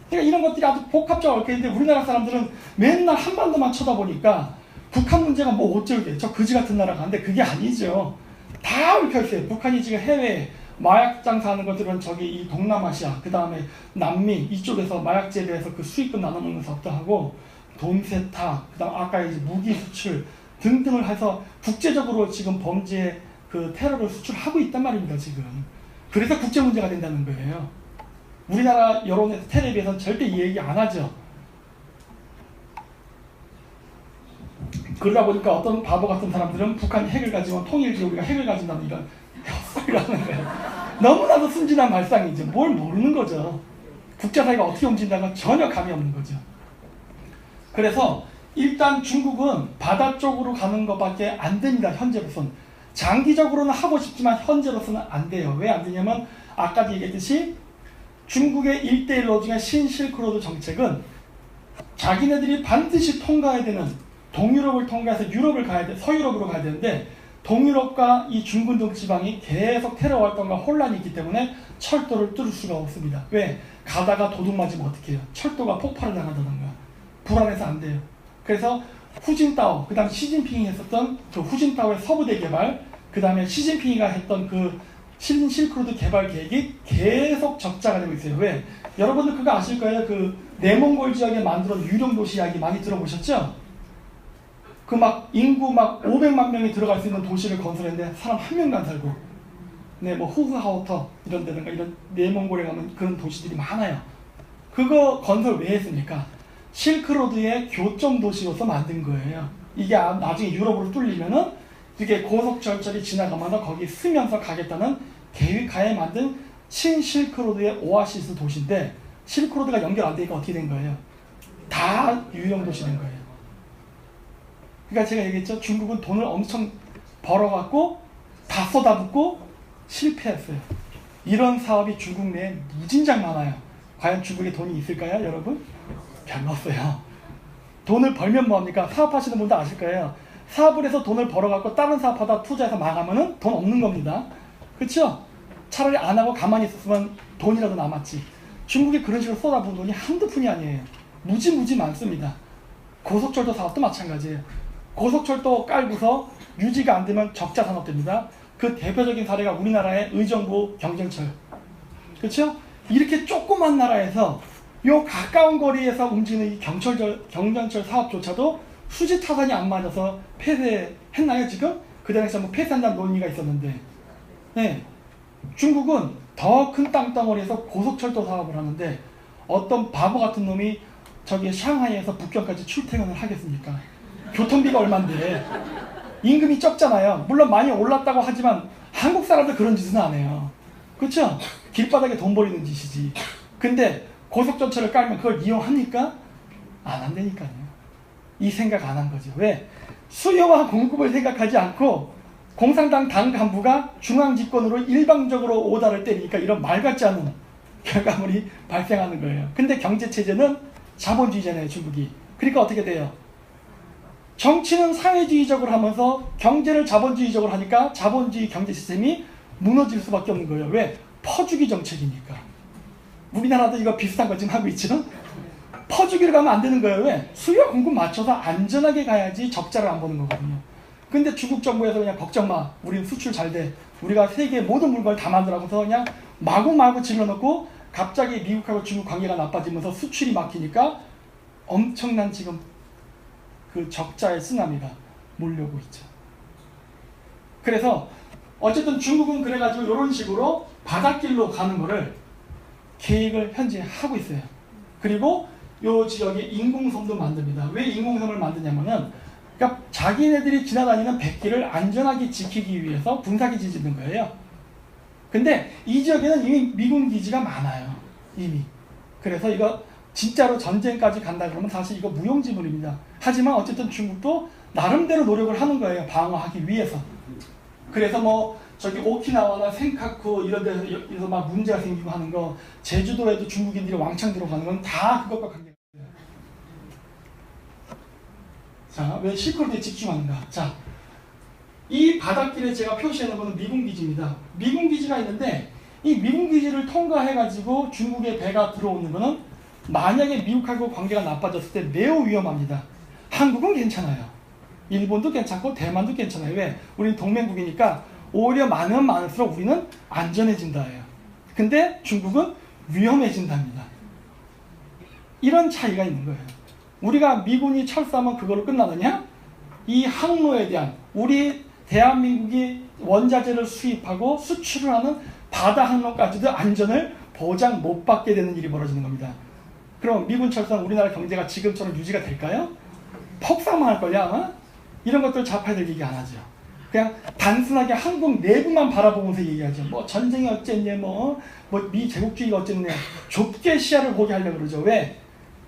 그러니까 이런 것들이 아주 복합적으로 얽혀 있는데 우리나라 사람들은 맨날 한반도만 쳐다보니까 북한 문제가 뭐 어쩌게 저 그지 같은 나라가 한데 그게 아니죠. 다 얽혀 있어요. 북한이 지금 해외에 마약 장사하는 것들은 저기 이 동남아시아, 그 다음에 남미 이쪽에서 마약 재배해서 그 수익금 나눠먹는 사업도 하고 돈 세탁, 그 다음 아까 이제 무기 수출 등등을 해서 국제적으로 지금 범죄 그 테러를 수출하고 있단 말입니다, 지금. 그래서 국제 문제가 된다는 거예요. 우리나라 여론에서 텔레비에서는 절대 이 얘기 안 하죠. 그러다 보니까 어떤 바보 같은 사람들은 북한이 핵을 가지면 통일지 우리가 핵을 가진다는 이런 헛소리를 하는 거예요. 너무나도 순진한 말상이죠. 뭘 모르는 거죠. 국제사회가 어떻게 움직인다는 건 전혀 감이 없는 거죠. 그래서 일단 중국은 바다 쪽으로 가는 것밖에 안 됩니다. 현재로서는. 장기적으로는 하고 싶지만 현재로서는 안 돼요. 왜 안 되냐면 아까도 얘기했듯이 중국의 1대1로 중에 신실크로드 정책은 자기네들이 반드시 통과해야 되는 동유럽을 통과해서 유럽을 가야 돼, 서유럽으로 가야 되는데 동유럽과 이 중군 등 지방이 계속 테러 활동과 혼란이 있기 때문에 철도를 뚫을 수가 없습니다. 왜? 가다가 도둑 맞으면 어떻게 해요? 철도가 폭발을 당한다던가. 불안해서 안 돼요. 그래서 후진타오, 그 다음 시진핑이 했었던 그 후진타오의 서부대 개발, 그 다음에 시진핑이가 했던 그 실크로드 개발 계획이 계속 적자가 되고 있어요. 왜? 여러분들 그거 아실 거예요. 그 내몽골 지역에 만들어진 유령 도시 이야기 많이 들어보셨죠? 그 막 인구 막 500만 명이 들어갈 수 있는 도시를 건설했는데 사람 한 명도 안 살고, 네, 뭐 후흐하우터 이런 데든가 이런 내몽골에 가면 그런 도시들이 많아요. 그거 건설 왜 했습니까? 실크로드의 교점 도시로서 만든 거예요. 이게 나중에 유럽으로 뚫리면은 이게 고속철철이 지나가면서 거기 쓰면서 가겠다는 계획하에 만든 신실크로드의 오아시스 도시인데 실크로드가 연결 안 되니까 어떻게 된 거예요? 다 유령 도시 된 거예요. 그러니까 제가 얘기했죠. 중국은 돈을 엄청 벌어갖고 다 쏟아붓고 실패했어요. 이런 사업이 중국 내에 무진장 많아요. 과연 중국에 돈이 있을까요, 여러분? 별로 없어요. 돈을 벌면 뭐합니까? 사업하시는 분도 아실 거예요. 사업을 해서 돈을 벌어갖고 다른 사업하다 투자해서 망하면은 돈 없는 겁니다. 그렇죠? 차라리 안 하고 가만히 있었으면 돈이라도 남았지. 중국에 그런 식으로 쏟아부은 돈이 한두 푼이 아니에요. 무지 많습니다. 고속철도 사업도 마찬가지예요. 고속철도 깔고서 유지가 안 되면 적자 산업됩니다. 그 대표적인 사례가 우리나라의 의정부 경쟁철. 그렇죠? 이렇게 조그만 나라에서 요 가까운 거리에서 움직이는 이 경전철 사업조차도 수지 타산이 안 맞아서 폐쇄했나요, 지금? 그 당시에 뭐 폐쇄한다는 논의가 있었는데. 네. 중국은 더 큰 땅덩어리에서 고속철도 사업을 하는데 어떤 바보 같은 놈이 저기 샹하이에서 북경까지 출퇴근을 하겠습니까? 교통비가 얼만데. 임금이 적잖아요. 물론 많이 올랐다고 하지만 한국 사람들 그런 짓은 안 해요. 그렇죠? 길바닥에 돈 버리는 짓이지. 근데 고속전철을 깔면 그걸 이용합니까? 안 한다니까요. 이 생각 안 한 거죠. 왜? 수요와 공급을 생각하지 않고 공산당 당 간부가 중앙집권으로 일방적으로 오다를 때리니까 이런 말 같지 않은 결과물이 발생하는 거예요. 근데 경제체제는 자본주의잖아요, 중국이. 그러니까 어떻게 돼요? 정치는 사회주의적으로 하면서 경제를 자본주의적으로 하니까 자본주의 경제 시스템이 무너질 수밖에 없는 거예요. 왜? 퍼주기 정책이니까. 우리나라도 이거 비슷한 거 지금 하고 있죠? 퍼주기로 가면 안 되는 거예요. 왜? 수요 공급 맞춰서 안전하게 가야지 적자를 안 보는 거거든요. 근데 중국 정부에서 그냥 걱정 마. 우리는 수출 잘 돼. 우리가 세계 모든 물건을 다 만들어서 그냥 마구마구 질러놓고 갑자기 미국하고 중국 관계가 나빠지면서 수출이 막히니까 엄청난 지금 그 적자의 쓰나미가 몰려오고 있죠. 그래서 어쨌든 중국은 그래가지고 이런 식으로 바닷길로 가는 거를 계획을 현재 하고 있어요. 그리고 요 지역에 인공섬도 만듭니다. 왜 인공섬을 만드냐면은 그러니까 자기네들이 지나다니는 백길을 안전하게 지키기 위해서 군사기지 짓는 거예요. 근데 이 지역에는 이미 미군 기지가 많아요. 이미. 그래서 이거 진짜로 전쟁까지 간다 그러면 사실 이거 무용지물입니다. 하지만 어쨌든 중국도 나름대로 노력을 하는 거예요. 방어하기 위해서. 그래서 뭐 저기 오키나와나 센카쿠 이런 데서 막 문제가 생기고 하는 거, 제주도에도 중국인들이 왕창 들어가는 건 다 그것과 관계가 있어요. 자, 왜 실크로드에 집중하는가? 자, 이 바닷길에 제가 표시해 놓은 거는 미군 기지입니다. 미군 기지가 있는데 이 미군 기지를 통과해가지고 중국에 배가 들어오는 거는 만약에 미국하고 관계가 나빠졌을 때 매우 위험합니다. 한국은 괜찮아요. 일본도 괜찮고 대만도 괜찮아요. 왜? 우리는 동맹국이니까 오히려 많으면 많을수록 우리는 안전해진다예요. 근데 중국은 위험해진답니다. 이런 차이가 있는 거예요. 우리가 미군이 철수하면 그걸로 끝나느냐? 이 항로에 대한 우리 대한민국이 원자재를 수입하고 수출을 하는 바다 항로까지도 안전을 보장 못 받게 되는 일이 벌어지는 겁니다. 그럼 미군 철수하면 우리나라 경제가 지금처럼 유지가 될까요? 폭삭만 할걸요 아마? 이런 것들 좌파애들 얘기 안 하죠. 그냥 단순하게 한국 내부만 바라보면서 얘기하죠. 뭐 전쟁이 어쨌냐, 뭐 미 제국주의가 어쨌냐. 좁게 시야를 보게 하려고 그러죠. 왜?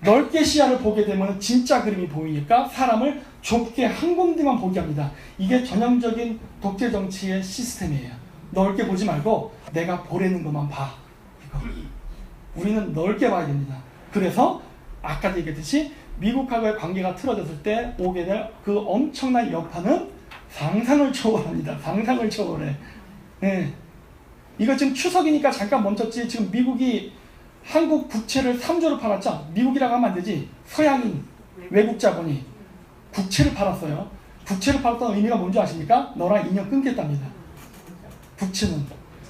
넓게 시야를 보게 되면 진짜 그림이 보이니까 사람을 좁게 한 군데만 보게 합니다. 이게 전형적인 독재 정치의 시스템이에요. 넓게 보지 말고 내가 보라는 것만 봐. 이거. 우리는 넓게 봐야 됩니다. 그래서 아까도 얘기했듯이 미국하고의 관계가 틀어졌을 때 오게 될 그 엄청난 여파는 상상을 초월합니다. 상상을 초월해. 네. 이거 지금 추석이니까 잠깐 멈췄지. 지금 미국이 한국 국채를 3조를 팔았죠. 미국이라고 하면 안 되지. 서양인 외국 자본이 국채를 팔았어요. 국채를 팔았던 의미가 뭔지 아십니까? 너랑 인연 끊겠답니다.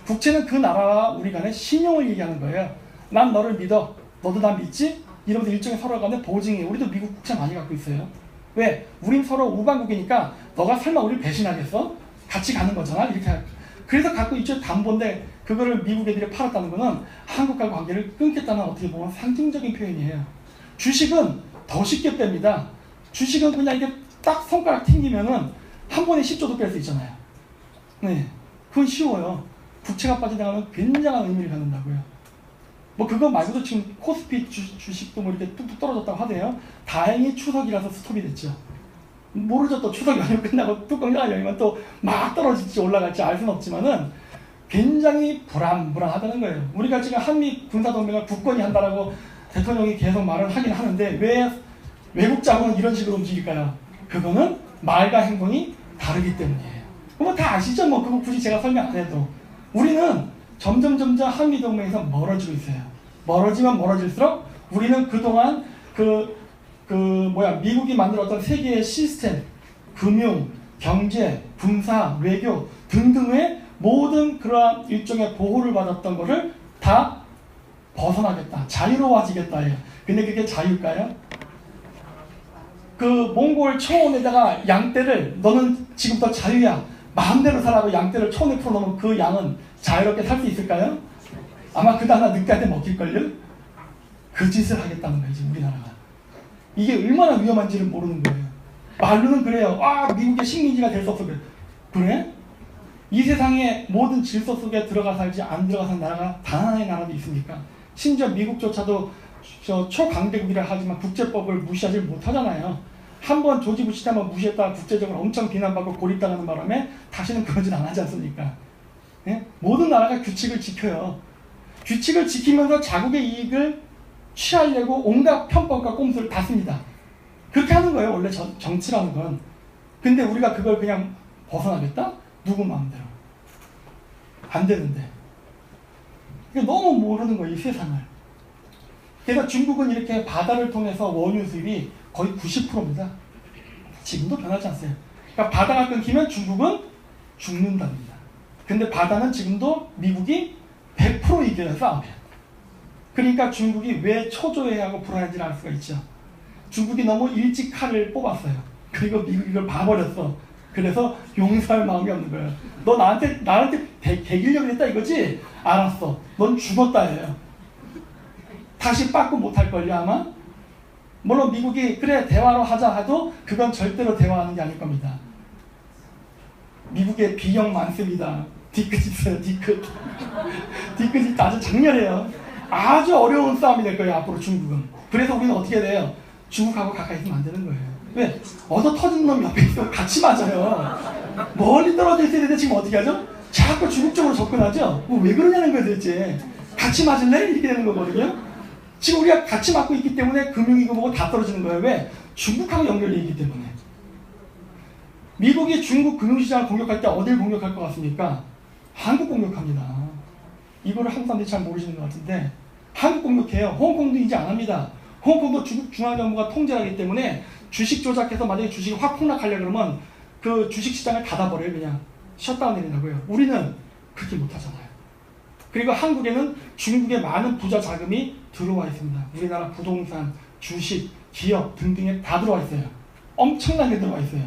국채는 그 나라와 우리 간의 신용을 얘기하는 거예요. 난 너를 믿어. 너도 나 믿지? 이러면서 일종의 서로 간의 보증이에요. 우리도 미국 국채 많이 갖고 있어요. 왜? 우린 서로 우방국이니까 너가 설마 우리를 배신하겠어? 같이 가는 거잖아. 이렇게. 그래서 갖고 이쪽 담보인데 그거를 미국 애들이 팔았다는 거는 한국과 관계를 끊겠다는 어떻게 보면 상징적인 표현이에요. 주식은 더 쉽게 뺍니다. 주식은 그냥 이게 딱 손가락 튕기면은 한 번에 10조도 뺄 수 있잖아요. 네. 그건 쉬워요. 국채가 빠져나가면 굉장한 의미를 갖는다고요. 뭐 그거 말고도 지금 코스피 주식도 뭐 이렇게 뚝뚝 떨어졌다고 하대요. 다행히 추석이라서 스톱이 됐죠. 모르죠. 또 추석 연휴 끝나고 뚜껑 열면 또 막 떨어질지 올라갈지 알 수는 없지만은 굉장히 불안하다는 거예요. 우리가 지금 한미 군사동맹을 굳건히 한다라고 대통령이 계속 말을 하긴 하는데 왜 외국 자본은 이런 식으로 움직일까요? 그거는 말과 행동이 다르기 때문이에요. 뭐 다 아시죠? 뭐 그거 굳이 제가 설명 안 해도. 우리는 점점 한미 동맹에서 멀어지고 있어요. 멀어지면 멀어질수록 우리는 그동안 미국이 만들었던 세계의 시스템, 금융, 경제, 군사, 외교 등등의 모든 그러한 일종의 보호를 받았던 거를 다 벗어나겠다. 자유로워지겠다예요. 근데 그게 자유일까요? 그 몽골 초원에다가 양떼를 너는 지금부터 자유야. 마음대로 살라고 양떼를 초원에 풀어놓으면 그 양은 자유롭게 살 수 있을까요? 아마 그 다음날 늦게한테 먹힐걸요? 그 짓을 하겠다는 거예요, 지금 우리나라가. 이게 얼마나 위험한지를 모르는 거예요. 말로는 그래요. 미국의 식민지가 될 수 없어. 그래? 이 세상의 모든 질서 속에 들어가 살지 안 들어가 사는 나라가 단 하나의 나라도 있습니까? 심지어 미국조차도 초강대국이라 하지만 국제법을 무시하지 못하잖아요. 한번 조지 부시 때 한번 무시했다가 국제적으로 엄청 비난받고 고립당하는 바람에 다시는 그러진 안 하지 않습니까? 예? 모든 나라가 규칙을 지켜요. 규칙을 지키면서 자국의 이익을 취하려고 온갖 편법과 꼼수를 다 씁니다. 그렇게 하는 거예요, 원래 정치라는 건. 근데 우리가 그걸 그냥 벗어나겠다? 누구 마음대로. 안 되는데. 너무 모르는 거예요, 이 세상을. 그래서 중국은 이렇게 바다를 통해서 원유 수입이 거의 90%입니다. 지금도 변하지 않아요. 그러니까 바다가 끊기면 중국은 죽는답니다. 근데 바다는 지금도 미국이 100% 이겨요, 싸우면. 그러니까 중국이 왜 초조해하고 불안한지를 알 수가 있죠. 중국이 너무 일찍 칼을 뽑았어요. 그리고 미국이 이걸 봐버렸어. 그래서 용서할 마음이 없는 거예요. 너 나한테 개기려고 했다 이거지? 알았어. 넌 죽었다 예요. 다시 빠꾸 못할걸요 아마? 물론 미국이 그래 대화로 하자 해도 그건 절대로 대화하는 게 아닐 겁니다. 미국에 비형 많습니다. 뒤끝 있어요. 뒤끝이 아주 장렬해요. 아주 어려운 싸움이 될 거예요 앞으로 중국은. 그래서 우리는 어떻게 돼요? 중국하고 가까이 있으면 안 되는 거예요. 왜? 얻어 터진 놈 옆에 있으면 같이 맞아요. 멀리 떨어져 있어야 되는데 지금 어떻게 하죠? 자꾸 중국 쪽으로 접근하죠? 왜 그러냐는 거예요 도대체. 같이 맞을래? 이렇게 되는 거거든요. 지금 우리가 같이 맞고 있기 때문에 금융이고 뭐고 다 떨어지는 거예요. 왜? 중국하고 연결되어 있기 때문에. 미국이 중국 금융시장을 공격할 때 어딜 공격할 것 같습니까? 한국 공격합니다. 이거를 한국 사람들이 잘 모르시는 것 같은데 한국 공격해요. 홍콩도 이제 안 합니다. 홍콩도 중국 중앙정부가 통제를 하기 때문에 주식 조작해서 만약에 주식이 확 폭락하려고 그러면 그 주식시장을 닫아버려요. 그냥 셧다운 내린다고요. 우리는 그렇게 못하잖아요. 그리고 한국에는 중국의 많은 부자 자금이 들어와 있습니다. 우리나라 부동산, 주식, 기업 등등에 다 들어와 있어요. 엄청나게 들어와 있어요.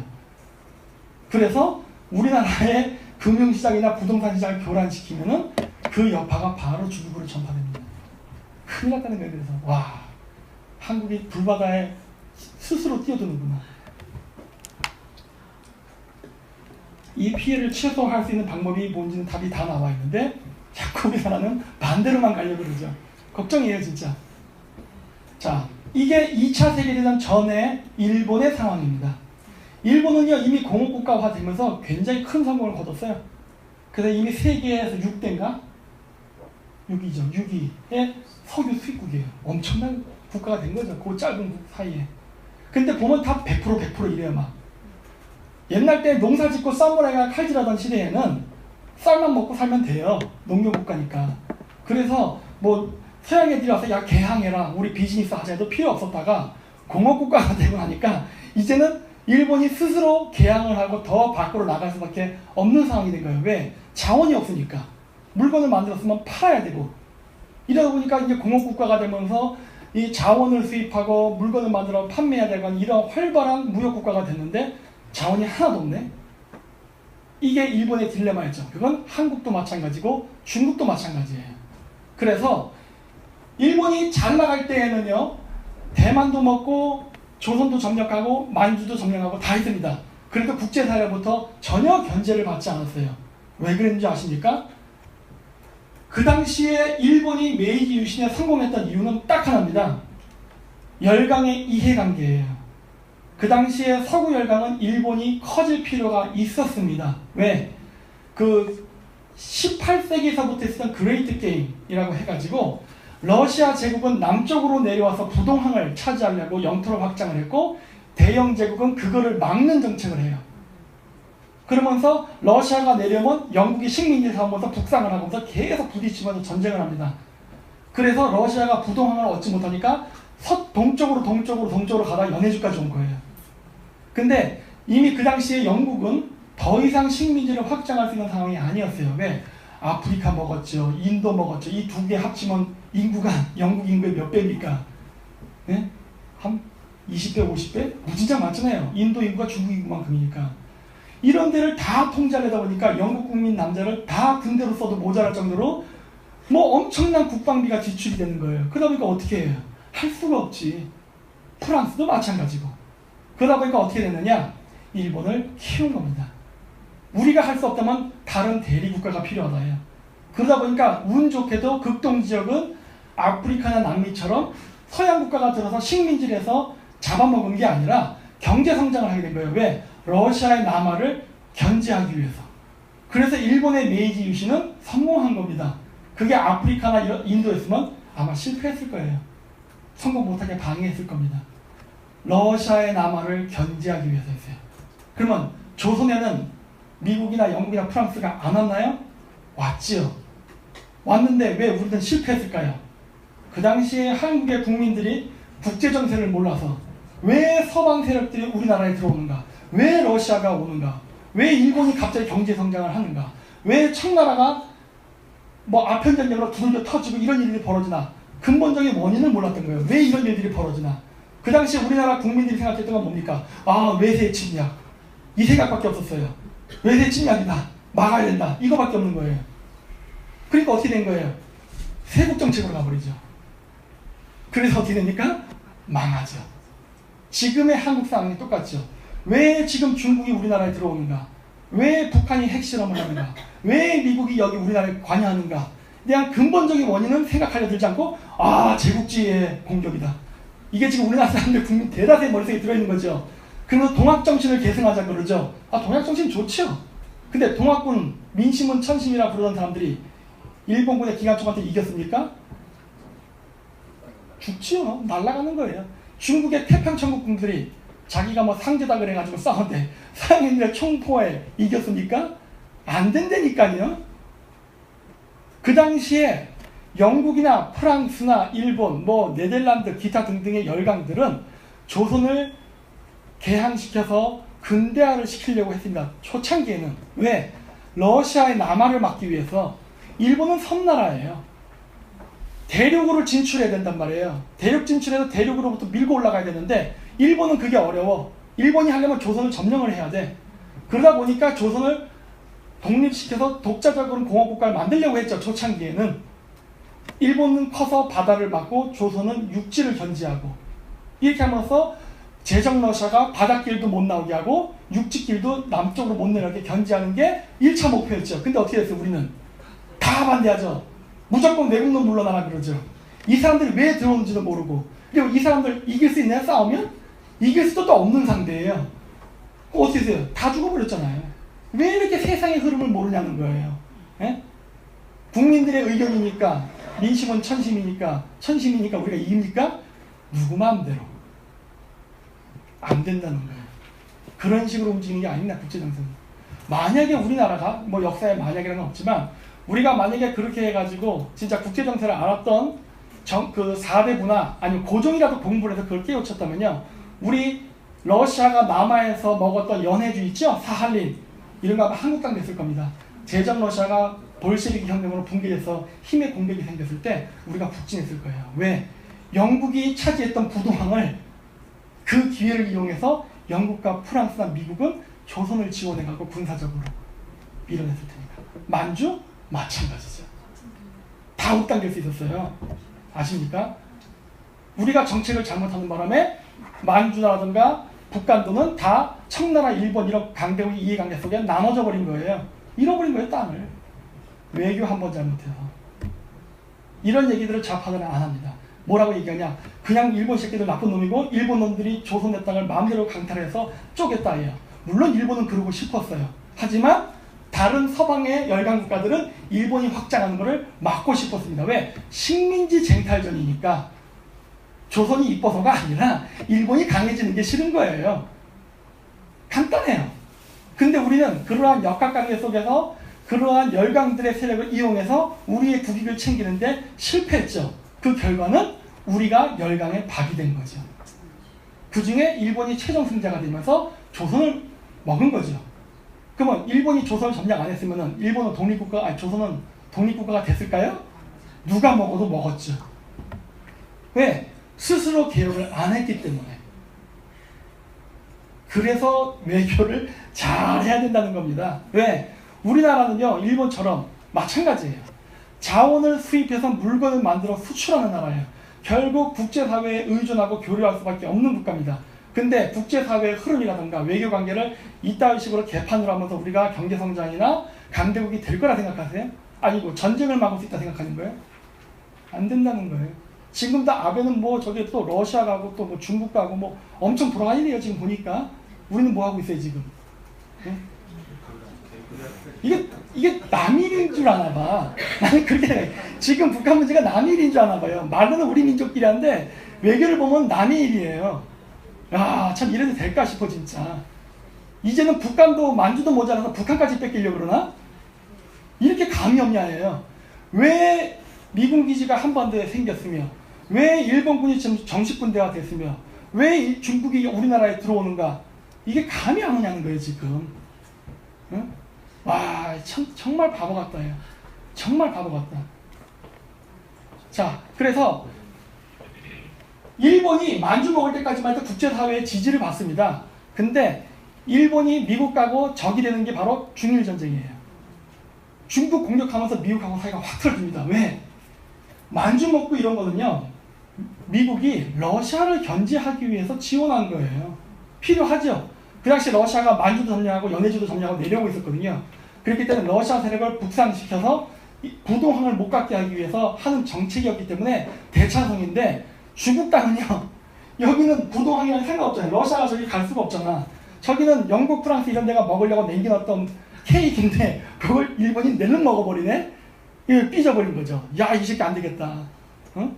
그래서 우리나라의 금융시장이나 부동산 시장을 교란시키면은 그 여파가 바로 중국으로 전파됩니다. 큰일 났다는 거예요. 그래서 와, 한국이 불바다에 스스로 뛰어드는구나. 이 피해를 최소화할 수 있는 방법이 뭔지는 답이 다 나와 있는데 자꾸 우리나라는 반대로만 가려고 그러죠. 걱정이에요 진짜. 자, 이게 2차 세계대전 전에 일본의 상황입니다. 일본은요 이미 공업국가화 되면서 굉장히 큰 성공을 거뒀어요. 그래서 이미 세계에서 6대인가? 6위죠. 6위의 석유 수입국이에요. 엄청난 국가가 된 거죠. 그 짧은 사이에. 근데 보면 다 100% 이래요 막. 옛날 때 농사 짓고 사무라이가 칼질하던 시대에는 쌀만 먹고 살면 돼요. 농경국가니까. 그래서 뭐 서양 애들이 와서 야 개항해라 우리 비즈니스 하자 해도 필요 없었다가 공업국가가 되고 나니까 이제는 일본이 스스로 개항을 하고 더 밖으로 나갈 수밖에 없는 상황이 된 거예요. 왜? 자원이 없으니까. 물건을 만들었으면 팔아야 되고. 이러다 보니까 이제 공업국가가 되면서 이 자원을 수입하고 물건을 만들어 판매해야 되고 이런 활발한 무역국가가 됐는데 자원이 하나도 없네. 이게 일본의 딜레마였죠. 그건 한국도 마찬가지고 중국도 마찬가지예요. 그래서 일본이 잘 나갈 때에는요 대만도 먹고 조선도 점령하고 만주도 점령하고 다 했습니다. 그래도 국제사회로부터 전혀 견제를 받지 않았어요. 왜 그랬는지 아십니까? 그 당시에 일본이 메이지 유신에 성공했던 이유는 딱 하나입니다. 열강의 이해관계예요. 그 당시에 서구 열강은 일본이 커질 필요가 있었습니다. 왜? 그 18세기에서부터 있었던 그레이트 게임이라고 해가지고 러시아 제국은 남쪽으로 내려와서 부동항을 차지하려고 영토를 확장을 했고 대영 제국은 그거를 막는 정책을 해요. 그러면서 러시아가 내려오면 영국이 식민지 삼으면서 북상을 하면서 계속 부딪히면서 전쟁을 합니다. 그래서 러시아가 부동항을 얻지 못하니까 동쪽으로 가다 연해주까지 온 거예요. 근데 이미 그 당시에 영국은 더 이상 식민지를 확장할 수 있는 상황이 아니었어요. 왜? 아프리카 먹었죠. 인도 먹었죠. 이 두 개 합치면 인구가 영국 인구의 몇 배입니까? 네? 한 20배, 50배? 무진장 많잖아요. 인도 인구가 중국 인구만큼이니까. 이런 데를 다 통제하려다 보니까 영국 국민 남자를 다 군대로 써도 모자랄 정도로 뭐 엄청난 국방비가 지출이 되는 거예요. 그러다 보니까 어떻게 해요? 할 수가 없지. 프랑스도 마찬가지고. 그러다 보니까 어떻게 됐느냐? 일본을 키운 겁니다. 우리가 할 수 없다면 다른 대리국가가 필요하다 해요. 그러다 보니까 운 좋게도 극동지역은 아프리카나 남미처럼 서양 국가가 들어서 식민지를 해서 잡아먹은 게 아니라 경제성장을 하게 된 거예요. 왜? 러시아의 남하를 견제하기 위해서. 그래서 일본의 메이지 유신은 성공한 겁니다. 그게 아프리카나 인도였으면 아마 실패했을 거예요. 성공 못하게 방해했을 겁니다. 러시아의 남하를 견제하기 위해서였어요. 그러면 조선에는 미국이나 영국이나 프랑스가 안 왔나요? 왔지요. 왔는데 왜 우리는 실패했을까요? 그 당시에 한국의 국민들이 국제정세를 몰라서 왜 서방 세력들이 우리나라에 들어오는가? 왜 러시아가 오는가? 왜 일본이 갑자기 경제성장을 하는가? 왜 청나라가 뭐 아편전쟁으로 두들겨 터지고 이런 일들이 벌어지나? 근본적인 원인을 몰랐던 거예요. 왜 이런 일들이 벌어지나? 그 당시에 우리나라 국민들이 생각했던 건 뭡니까? 아, 외세 침략. 이 생각밖에 없었어요. 외세 침략이다. 막아야 된다. 이거밖에 없는 거예요. 그러니까 어떻게 된 거예요? 세국 정책으로 가버리죠. 그래서 어떻게 됩니까? 망하죠. 지금의 한국 상황이 똑같죠. 왜 지금 중국이 우리나라에 들어오는가? 왜 북한이 핵실험을 하는가? 왜 미국이 여기 우리나라에 관여하는가? 대한 근본적인 원인은 생각하려 들지 않고 제국주의의 공격이다. 이게 지금 우리나라 사람들 국민 대다수의 머릿속에 들어있는 거죠. 그래서 동학정신을 계승하자 그러죠. 동학정신 좋죠. 근데 동학군 민심은 천심이라 부르던 사람들이 일본군의 기관총한테 이겼습니까? 죽지요. 날아가는 거예요. 중국의 태평천국군들이 자기가 뭐 상제다 그래가지고 싸웠는데 서양인들의 총포에 이겼습니까? 안 된다니까요. 그 당시에 영국이나 프랑스나 일본, 네덜란드, 기타 등등의 열강들은 조선을 개항시켜서 근대화를 시키려고 했습니다. 초창기에는. 왜? 러시아의 남하를 막기 위해서. 일본은 섬나라예요. 대륙으로 진출해야 된단 말이에요. 대륙 진출해서 대륙으로부터 밀고 올라가야 되는데 일본은 그게 어려워. 일본이 하려면 조선을 점령을 해야 돼. 그러다 보니까 조선을 독립시켜서 독자적으로 공화국가를 만들려고 했죠. 초창기에는. 일본은 커서 바다를 막고 조선은 육지를 견제하고, 이렇게 함으로써 제정 러시아가 바닷길도 못 나오게 하고 육지길도 남쪽으로 못 내려오게 견제하는 게 1차 목표였죠. 근데 어떻게 됐어요? 우리는 다 반대하죠. 무조건 외국놈 물러나라 그러죠. 이 사람들이 왜 들어오는지도 모르고, 그리고 이 사람들 이길 수 있나요? 싸우면? 이길 수도 또 없는 상대예요. 어떻게 돼요? 다 죽어버렸잖아요. 왜 이렇게 세상의 흐름을 모르냐는 거예요. 에? 국민들의 의견이니까, 민심은 천심이니까 우리가 이깁니까? 누구 마음대로. 안 된다는 거예요. 그런 식으로 움직이는 게 아닙니다. 국제정세는. 만약에 우리나라가, 역사에 만약이라는 건 없지만, 우리가 만약에 그렇게 해가지고 진짜 국제정세를 알았던 그 4대 문화, 아니면 고종이라도 공부를 해서 그걸 깨우쳤다면요, 우리 러시아가 남하에서 먹었던 연해주 있죠? 사할린, 이런 거 아마 한국 땅 됐을 겁니다. 제정 러시아가 볼셰비키 혁명으로 붕괴돼서 힘의 공백이 생겼을 때 우리가 북진했을 거예요. 왜? 영국이 차지했던 부동항을, 그 기회를 이용해서 영국과 프랑스나 미국은 조선을 지원해가고 군사적으로 밀어냈을 테니까. 만주? 마찬가지죠. 다 옥당길 수 있었어요. 아십니까? 우리가 정책을 잘못하는 바람에 만주라든가 북간도는 다 청나라, 일본 이런 강대국의 이해관계 속에 나눠져 버린 거예요. 잃어버린 거예요, 땅을. 외교 한 번 잘못해서. 이런 얘기들을 좌파들은 안 합니다. 뭐라고 얘기하냐? 그냥 일본 새끼들 나쁜 놈이고 일본 놈들이 조선의 땅을 마음대로 강탈해서 쪼갰다 해요. 물론 일본은 그러고 싶었어요. 하지만 다른 서방의 열강 국가들은 일본이 확장하는 것을 막고 싶었습니다. 왜? 식민지 쟁탈전이니까. 조선이 이뻐서가 아니라 일본이 강해지는 게 싫은 거예요. 간단해요. 근데 우리는 그러한 역학관계 속에서 그러한 열강들의 세력을 이용해서 우리의 국익을 챙기는데 실패했죠. 그 결과는 우리가 열강에 박이 된 거죠. 그 중에 일본이 최종 승자가 되면서 조선을 먹은 거죠. 그러면 일본이 조선을 점령 안 했으면 일본은 조선은 독립국가가 됐을까요? 누가 먹어도 먹었죠. 왜? 스스로 개혁을 안 했기 때문에. 그래서 외교를 잘 해야 된다는 겁니다. 왜? 우리나라는요, 일본처럼 마찬가지예요. 자원을 수입해서 물건을 만들어 수출하는 나라예요. 결국 국제사회에 의존하고 교류할 수밖에 없는 국가입니다. 근데 국제사회의 흐름이라든가 외교관계를 이따위 식으로 개판으로 하면서 우리가 경제성장이나 강대국이 될 거라 생각하세요? 아니고 전쟁을 막을 수 있다 생각하는 거예요? 안 된다는 거예요. 지금 다 아베는 저기 또 러시아 가고 또 중국 가고 엄청 돌아다니네요. 지금 보니까. 우리는 뭐 하고 있어요 지금? 네? 이게 남일인 줄 아나 봐. 나는 그렇게 생각해. 지금 북한 문제가 남일인 줄 아나 봐요. 말로는 우리 민족끼리 한데 외교를 보면 남의 일이에요. 참 이래도 될까 싶어 진짜. 이제는 북한도 만주도 모자라서 북한까지 뺏기려고 그러나? 이렇게 감이 없냐예요. 왜 미군 기지가 한반도에 생겼으며, 왜 일본군이 지금 정식 군대화 됐으며, 왜 중국이 우리나라에 들어오는가? 이게 감이 안 오냐는 거예요 지금. 응? 와, 정말 바보 같다. 정말 바보 같다. 자, 그래서 일본이 만주 먹을 때까지만 해도 국제사회의 지지를 받습니다. 근데 일본이 미국하고 적이 되는 게 바로 중일전쟁이에요. 중국 공격하면서 미국하고 사이가 확 틀어집니다. 왜? 만주 먹고 이런 거는요, 미국이 러시아를 견제하기 위해서 지원한 거예요. 필요하죠. 그 당시 러시아가 만주도 점령하고 연해주도 점령하고 내려오고 있었거든요. 그렇기 때문에 러시아 세력을 북상시켜서 부동항을 못 갖게 하기 위해서 하는 정책이었기 때문에 대찬성인데, 중국 땅은요, 여기는 부동항이랑 상관없잖아요. 러시아가 저기 갈 수가 없잖아. 저기는 영국, 프랑스 이런 데가 먹으려고 남겨놨던 케이크인데 그걸 일본이 내는 먹어버리네? 이거 삐져버린 거죠. 야, 이 새끼 안 되겠다. 응?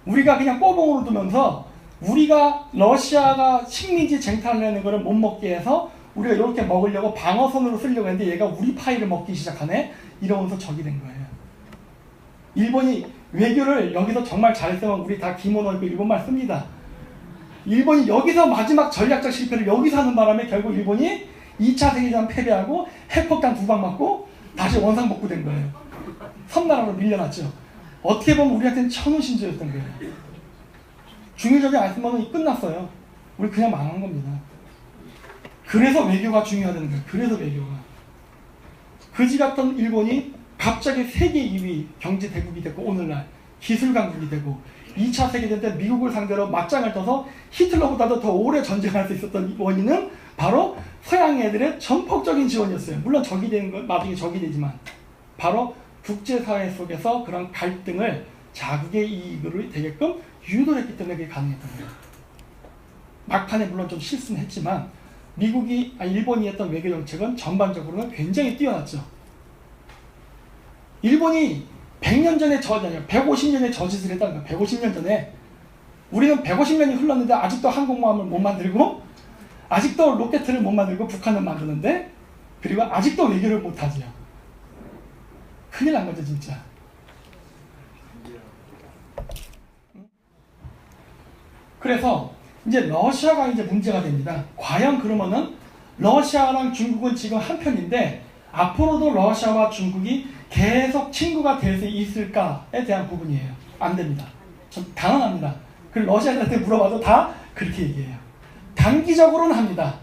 우리가 그냥 꼬봉으로 두면서 우리가 러시아가 식민지 쟁탈하려는 거를 못 먹게 해서 우리가 이렇게 먹으려고 방어선으로 쓰려고 했는데 얘가 우리 파이를 먹기 시작하네? 이러면서 적이 된 거예요. 일본이 외교를 여기서 정말 잘했으면 우리 다 기모노 입고 일본말 씁니다. 일본이 여기서 마지막 전략적 실패를 여기서 하는 바람에 결국 일본이 2차 세계대전 패배하고 핵폭탄 2방 맞고 다시 원상복구된 거예요. 섬나라로 밀려났죠. 어떻게 보면 우리한테는 천우신조였던 거예요. 중의적이 안 쓰면 끝났어요. 우리 그냥 망한 겁니다. 그래서 외교가 중요하다는 거예요. 그래서 외교가. 그지 같던 일본이 갑자기 세계 2위 경제 대국이 됐고 오늘날 기술 강국이 되고 2차 세계대전 때 미국을 상대로 맞짱을 떠서 히틀러보다도 더 오래 전쟁할 수 있었던 원인은 바로 서양 애들의 전폭적인 지원이었어요. 물론 적이 되는 건 나중에 적이 되지만 바로 국제사회 속에서 그런 갈등을 자국의 이익으로 되게끔 유도를 했기 때문에 그게 가능했던 거예요. 막판에 물론 좀 실수는 했지만 일본이 했던 외교 정책은 전반적으로는 굉장히 뛰어났죠. 일본이 100년 전에 150년에 저짓을 했다는 거예요. 150년 전에. 우리는 150년이 흘렀는데 아직도 항공모함을 못 만들고 아직도 로켓을 못 만들고 북한은 만드는데 그리고 아직도 외교를 못하지요. 큰일 난 거죠 진짜. 그래서 이제 러시아가 이제 문제가 됩니다. 과연 그러면은 러시아랑 중국은 지금 한편인데 앞으로도 러시아와 중국이 계속 친구가 될 수 있을까에 대한 부분이에요. 안 됩니다. 좀 당연합니다. 그리고 러시아한테 물어봐도 다 그렇게 얘기해요. 단기적으로는 합니다.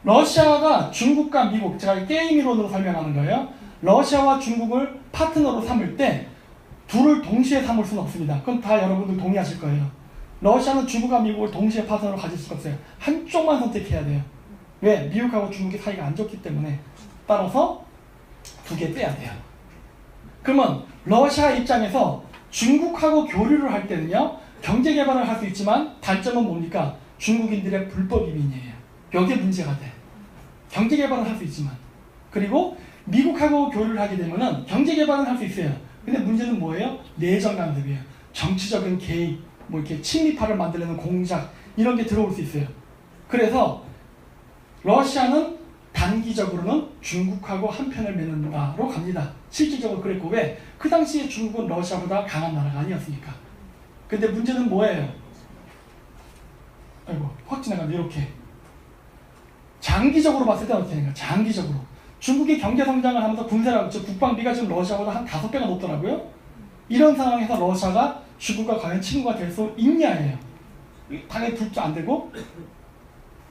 러시아가 중국과 미국, 제가 게임 이론으로 설명하는 거예요. 러시아와 중국을 파트너로 삼을 때 둘을 동시에 삼을 수는 없습니다. 그건 다 여러분들 동의하실 거예요. 러시아는 중국과 미국을 동시에 파트너로 가질 수가 없어요. 한쪽만 선택해야 돼요. 왜? 미국하고 중국이 사이가 안 좋기 때문에. 따라서 두 개 빼야 돼요. 그러면 러시아 입장에서 중국하고 교류를 할 때는요, 경제 개발을 할 수 있지만 단점은 뭡니까? 중국인들의 불법 이민이에요. 여기에 문제가 돼. 경제 개발은 할 수 있지만. 그리고 미국하고 교류를 하게 되면은 경제 개발은 할 수 있어요. 근데 문제는 뭐예요? 내정 간섭이에요. 정치적인 개입, 뭐 이렇게 친미파를 만들려는 공작, 이런 게 들어올 수 있어요. 그래서 러시아는 단기적으로는 중국하고 한편을 맺는다로 갑니다. 실질적으로 그랬고 왜? 그 당시에 중국은 러시아보다 강한 나라가 아니었으니까. 근데 문제는 뭐예요? 아이고, 확 지나가면 이렇게. 장기적으로 봤을 때 어떻게 되는가? 장기적으로. 중국이 경제 성장을 하면서 군사력, 즉 국방비가 지금 러시아보다 한 5배가 높더라고요. 이런 상황에서 러시아가 중국과 과연 친구가 될 수 있냐예요. 당연히 둘도 안 되고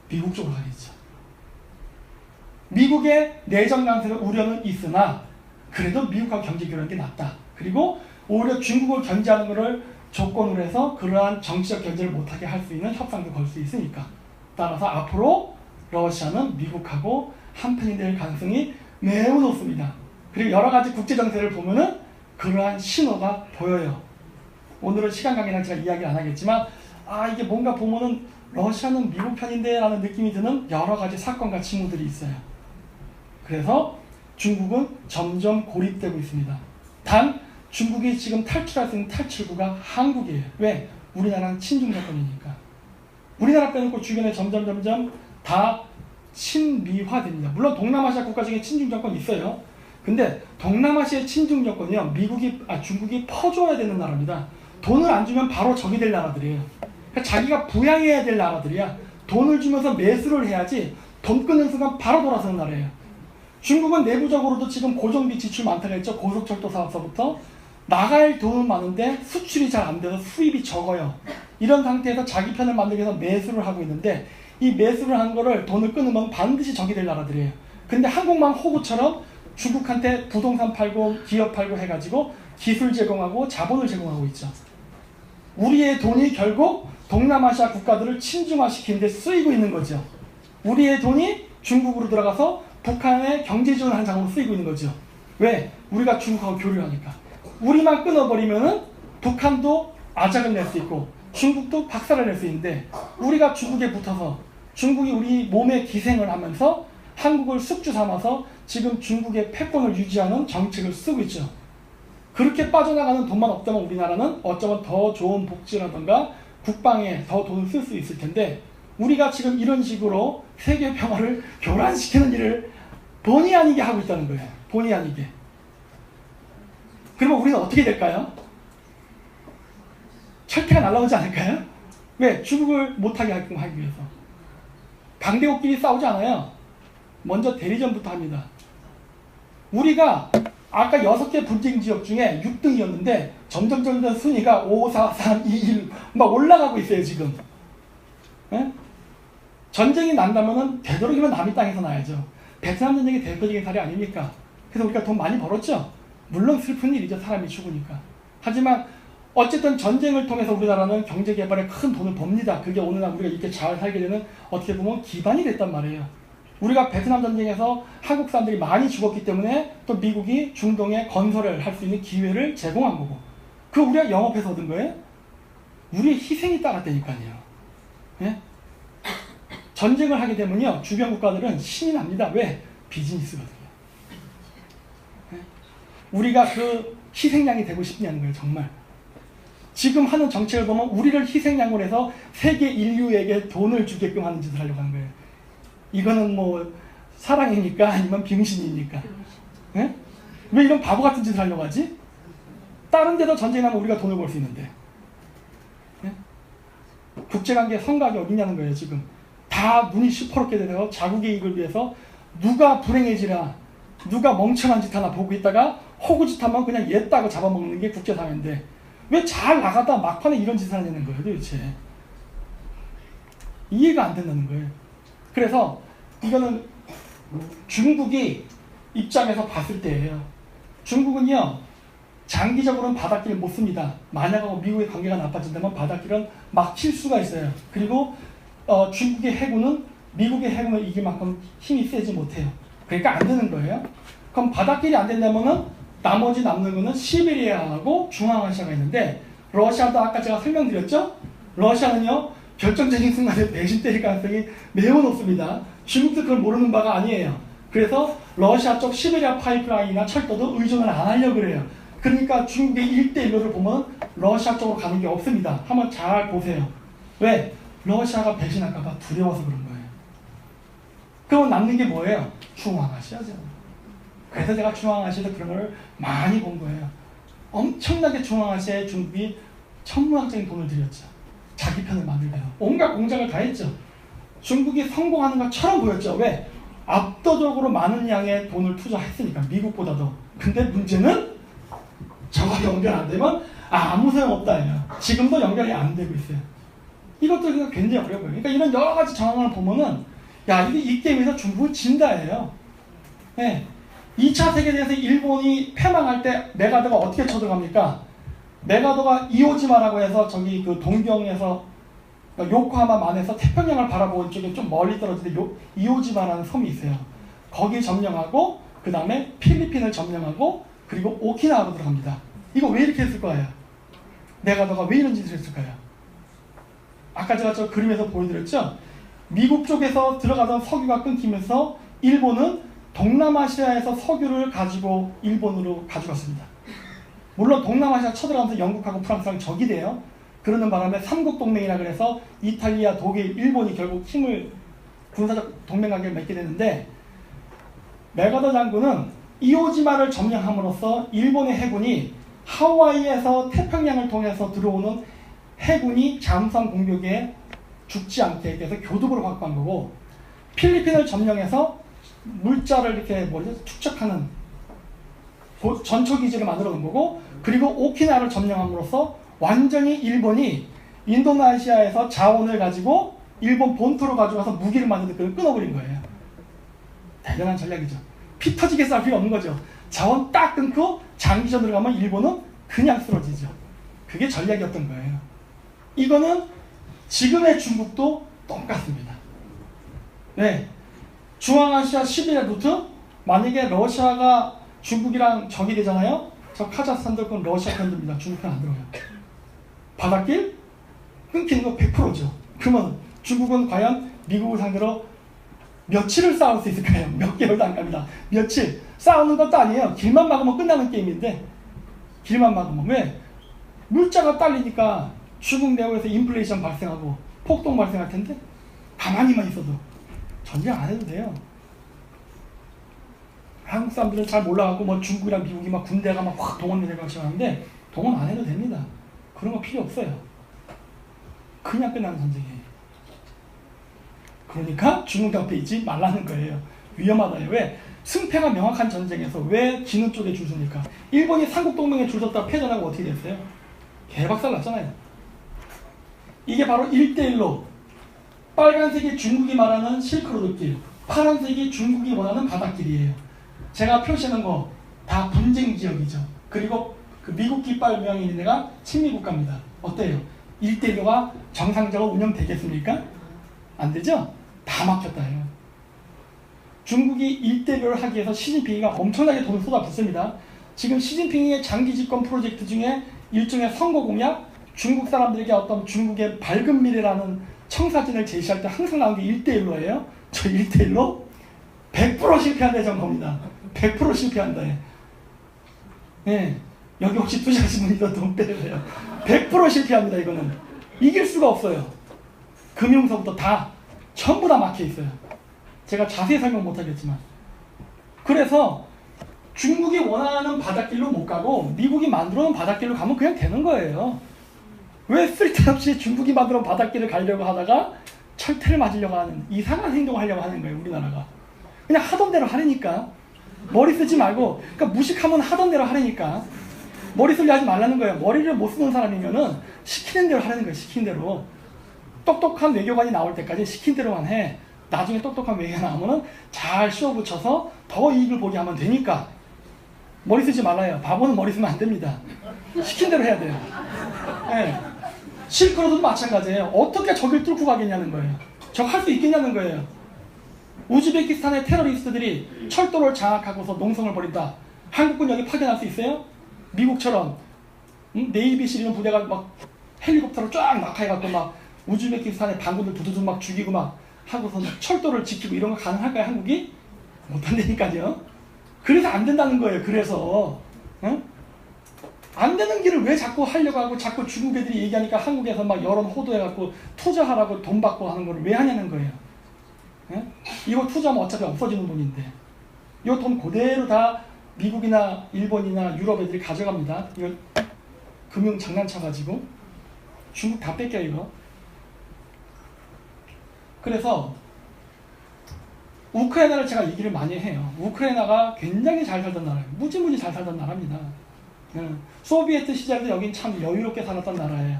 미국 쪽으로 가겠죠. 미국의 내정 강세의 우려는 있으나 그래도 미국하고 경제 교류하는 게 낫다. 그리고 오히려 중국을 견제하는 것을 조건으로 해서 그러한 정치적 견제를 못하게 할 수 있는 협상도 걸 수 있으니까. 따라서 앞으로 러시아는 미국하고 한편이 될 가능성이 매우 높습니다. 그리고 여러 가지 국제 정세를 보면은 그러한 신호가 보여요. 오늘은 시간 관계상 제가 이야기 안 하겠지만 이게 뭔가 보면은 러시아는 미국 편인데 라는 느낌이 드는 여러 가지 사건과 징후들이 있어요. 그래서 중국은 점점 고립되고 있습니다. 단 중국이 지금 탈출할 수 있는 탈출구가 한국이에요. 왜? 우리나라는 친중 정권이니까. 우리나라 빼놓고 주변에 점점 다 친미화됩니다. 물론 동남아시아 국가 중에 친중 정권이 있어요. 근데 동남아시아의 친중 정권이요, 중국이 퍼줘야 되는 나라입니다. 돈을 안 주면 바로 적이 될 나라들이에요. 그러니까 자기가 부양해야 될 나라들이야. 돈을 주면서 매수를 해야지 돈 끊는 순간 바로 돌아서는 나라예요. 중국은 내부적으로도 지금 고정비 지출 많다고 했죠. 고속철도 사업서부터. 나갈 돈은 많은데 수출이 잘 안 돼서 수입이 적어요. 이런 상태에서 자기 편을 만들기 위해서 매수를 하고 있는데 이 매수를 한 거를 돈을 끊으면 반드시 적이 될 나라들이에요. 근데 한국만 호구처럼 중국한테 부동산 팔고 기업 팔고 해가지고 기술 제공하고 자본을 제공하고 있죠. 우리의 돈이 결국 동남아시아 국가들을 친중화시키는 데 쓰이고 있는 거죠. 우리의 돈이 중국으로 들어가서 북한의 경제 지원을 하는 장으로 쓰이고 있는 거죠. 왜? 우리가 중국하고 교류하니까. 우리만 끊어버리면은 북한도 아작을 낼 수 있고 중국도 박살을 낼 수 있는데 우리가 중국에 붙어서 중국이 우리 몸에 기생을 하면서 한국을 숙주 삼아서 지금 중국의 패권을 유지하는 정책을 쓰고 있죠. 그렇게 빠져나가는 돈만 없다면 우리나라는 어쩌면 더 좋은 복지라든가 국방에 더 돈을 쓸 수 있을 텐데 우리가 지금 이런 식으로 세계 평화를 교란시키는 일을 본의 아니게 하고 있다는 거예요. 본의 아니게. 그러면 우리는 어떻게 될까요? 철퇴가 날아오지 않을까요? 왜? 중국을 못하게 하기 위해서. 강대국끼리 싸우지 않아요. 먼저 대리전부터 합니다. 우리가 아까 6개 분쟁 지역 중에 6등이었는데 점점 순위가 5, 4, 3, 2, 1 막 올라가고 있어요 지금. 에? 전쟁이 난다면은 되도록이면 남의 땅에서 나야죠. 베트남 전쟁이 대표적인 사례 아닙니까? 그래서 우리가 돈 많이 벌었죠. 물론 슬픈 일이죠. 사람이 죽으니까. 하지만 어쨌든 전쟁을 통해서 우리나라는 경제개발에 큰 돈을 법니다. 그게 오늘날 우리가 이렇게 잘 살게 되는 어떻게 보면 기반이 됐단 말이에요. 우리가 베트남 전쟁에서 한국 사람들이 많이 죽었기 때문에 또 미국이 중동에 건설을 할 수 있는 기회를 제공한 거고 그거 우리가 영업해서 얻은 거예요? 우리의 희생이 따랐다니까요. 예? 전쟁을 하게 되면요 주변 국가들은 신이 납니다. 왜? 비즈니스거든요. 예? 우리가 그 희생양이 되고 싶냐는 거예요. 정말. 지금 하는 정책을 보면 우리를 희생양으로 해서 세계 인류에게 돈을 주게끔 하는 짓을 하려고 하는 거예요. 이거는 뭐 사랑입니까? 아니면 병신입니까? 예? 왜 이런 바보 같은 짓을 하려고 하지? 다른 데도 전쟁하면 우리가 돈을 벌 수 있는데. 예? 국제관계 성각이 어디냐는 거예요 지금. 다 눈이 시퍼렇게 되고 자국의 이익을 위해서 누가 불행해지나 누가 멍청한 짓 하나 보고 있다가 호구짓하면 그냥 얘다고 잡아먹는 게 국제사회인데 왜 잘 나가다 막판에 이런 짓을 하냐는 거예요 도대체. 이해가 안 된다는 거예요. 그래서 이거는 중국이 입장에서 봤을 때예요. 중국은요 장기적으로는 바닷길을 못 씁니다. 만약하고 미국의 관계가 나빠진다면 바닷길은 막힐 수가 있어요. 그리고 중국의 해군은 미국의 해군을 이길 만큼 힘이 세지 못해요. 그러니까 안 되는 거예요. 그럼 바닷길이 안 된다면은 나머지 남는 거는 시베리아하고 중앙아시아가 있는데 러시아도 아까 제가 설명드렸죠? 러시아는요 결정적인 순간에 배신 때릴 가능성이 매우 높습니다. 중국도 그걸 모르는 바가 아니에요. 그래서 러시아 쪽 시베리아 파이프라인이나 철도도 의존을 안 하려고 그래요. 그러니까 중국의 1대1로를 보면 러시아 쪽으로 가는 게 없습니다. 한번 잘 보세요. 왜? 러시아가 배신할까 봐 두려워서 그런 거예요. 그럼 남는 게 뭐예요? 중앙아시아죠. 그래서 제가 중앙아시아에서 그런 걸 많이 본 거예요. 엄청나게 중앙아시아에 중국이 천문학적인 돈을 들였죠. 자기 편을 만들고요. 온갖 공작을 다 했죠. 중국이 성공하는 것처럼 보였죠. 왜? 압도적으로 많은 양의 돈을 투자했으니까 미국보다도. 근데 문제는 저거 연결 안 되면 아무 소용없다예요. 지금도 연결이 안 되고 있어요. 이것도 굉장히 어려워요. 그러니까 이런 여러 가지 정황을 보면은 야 이게 이 게임에서 중국은 진다예요. 네. 2차 세계대전에서 일본이 패망할 때 메가더가 어떻게 쳐들어갑니까? 메가더가 이오지마라고 해서 저기 그 동경에서 요코하마 만에서 태평양을 바라보는 쪽에 좀 멀리 떨어진 이오지마라는 섬이 있어요. 거기 점령하고 그 다음에 필리핀을 점령하고 그리고 오키나와로 들어갑니다. 이거 왜 이렇게 했을 거예요? 메가더가 왜 이런 짓을 했을까요? 아까 제가 저 그림에서 보여드렸죠? 미국 쪽에서 들어가던 석유가 끊기면서 일본은 동남아시아에서 석유를 가지고 일본으로 가져갔습니다. 물론 동남아시아 쳐들어가면서 영국하고 프랑스랑 적이 돼요. 그러는 바람에 삼국동맹이라 그래서 이탈리아, 독일, 일본이 결국 힘을 군사적 동맹관계를 맺게 되는데 메가더 장군은 이오지마를 점령함으로써 일본의 해군이 하와이에서 태평양을 통해서 들어오는 해군이 잠수함 공격에 죽지 않게 해서 교두보를 확보한 거고 필리핀을 점령해서 물자를 이렇게 축적하는 전초기지를 만들어 놓은 거고 그리고 오키나와를 점령함으로써 완전히 일본이 인도네시아에서 자원을 가지고 일본 본토로 가져가서 무기를 만드는 걸 끊어버린 거예요. 대단한 전략이죠. 피 터지게 싸울 필요 없는 거죠. 자원 딱 끊고 장기전으로 가면 일본은 그냥 쓰러지죠. 그게 전략이었던 거예요. 이거는 지금의 중국도 똑같습니다. 네. 중앙아시아 시베리아 루트 만약에 러시아가 중국이랑 적이 되잖아요. 저 카자흐스탄도 그건 러시아 편입니다. 중국 편 안 들어요. 바닷길? 끊기는 거 100%죠. 그러면 중국은 과연 미국을 상대로 며칠을 싸울 수 있을까요? 몇 개월도 안 갑니다. 며칠. 싸우는 것도 아니에요. 길만 막으면 끝나는 게임인데, 길만 막으면. 왜? 물자가 딸리니까 중국 내부에서 인플레이션 발생하고 폭동 발생할 텐데, 가만히만 있어도 전쟁 안 해도 돼요. 한국 사람들은 잘 몰라갖고 뭐 중국이랑 미국이 막 군대가 막 확 동원되고 시작하는데, 동원 안 해도 됩니다. 그런 거 필요 없어요. 그냥 끝나는 전쟁이에요. 그러니까 중국 앞에 있지 말라는 거예요. 위험하다요. 왜? 승패가 명확한 전쟁에서 왜 지는 쪽에 줄 섭니까? 일본이 삼국동맹에 줄 섰다가 패전하고 어떻게 됐어요? 개박살 났잖아요. 이게 바로 1대1로 빨간색이 중국이 말하는 실크로드길, 파란색이 중국이 원하는 바닷길이에요. 제가 표시하는 거 다 분쟁 지역이죠. 그리고 그 미국 깃발 모양이 있는 데가 친미국가입니다. 어때요? 1대1로가 정상적으로 운영되겠습니까? 안 되죠? 다 막혔다요. 중국이 1대1을 하기 위해서 시진핑이가 엄청나게 돈을 쏟아붓습니다. 지금 시진핑의 장기 집권 프로젝트 중에 일종의 선거 공약, 중국 사람들에게 어떤 중국의 밝은 미래라는 청사진을 제시할 때 항상 나온 게 1대1로예요. 저 1대1로 100% 실패한다 정도입니다. 100% 실패한다. 예. 여기 혹시 투자하신 분이 돈 빼주세요. 100% 실패합니다. 이거는 이길 수가 없어요. 금융서부터 다 전부 다 막혀 있어요. 제가 자세히 설명 못하겠지만, 그래서 중국이 원하는 바닷길로 못 가고 미국이 만들어 놓은 바닷길로 가면 그냥 되는 거예요. 왜 쓸데없이 중국이 만들어 놓은 바닷길을 가려고 하다가 철퇴를 맞으려고 하는 이상한 행동을 하려고 하는 거예요. 우리나라가 그냥 하던 대로 하려니까. 머리 쓰지 말고, 그러니까 무식하면 하던 대로 하려니까 머리 쓰려 하지 말라는 거예요. 머리를 못 쓰는 사람이면은 시키는 대로 하라는 거예요. 시키는 대로. 똑똑한 외교관이 나올 때까지 시킨 대로만 해. 나중에 똑똑한 외교가 나오면은 잘 씌워 붙여서 더 이익을 보게 하면 되니까 머리 쓰지 말아요. 바보는 머리 쓰면 안 됩니다. 시킨 대로 해야 돼요. 네. 실크로드도 마찬가지예요. 어떻게 저길 뚫고 가겠냐는 거예요. 저거 할 수 있겠냐는 거예요. 우즈베키스탄의 테러리스트들이 철도를 장악하고서 농성을 벌인다. 한국군 여기 파견할 수 있어요? 미국처럼 네이비 실리는 부대가 막 헬리콥터로 쫙 낙하해갖고 막 우즈베키스탄의 반군들 두두두 막 죽이고 막 하고서 철도를 지키고 이런 거 가능할까요? 한국이? 못한다니까요. 그래서 안 된다는 거예요. 그래서 응? 안 되는 길을 왜 자꾸 하려고 하고 자꾸 중국 애들이 얘기하니까 한국에서 막 여론 호도해갖고 투자하라고 돈 받고 하는 걸 왜 하냐는 거예요. 응? 이거 투자하면 어차피 없어지는 돈인데 이 돈 그대로 다 미국이나 일본이나 유럽 애들이 가져갑니다. 이거 금융 장난쳐가지고 중국 다 뺏겨요 이거. 그래서 우크라이나를 제가 얘기를 많이 해요. 우크라이나가 굉장히 잘 살던 나라예요. 무지무지 잘 살던 나라입니다. 소비에트 시절에도 여긴 참 여유롭게 살았던 나라예요.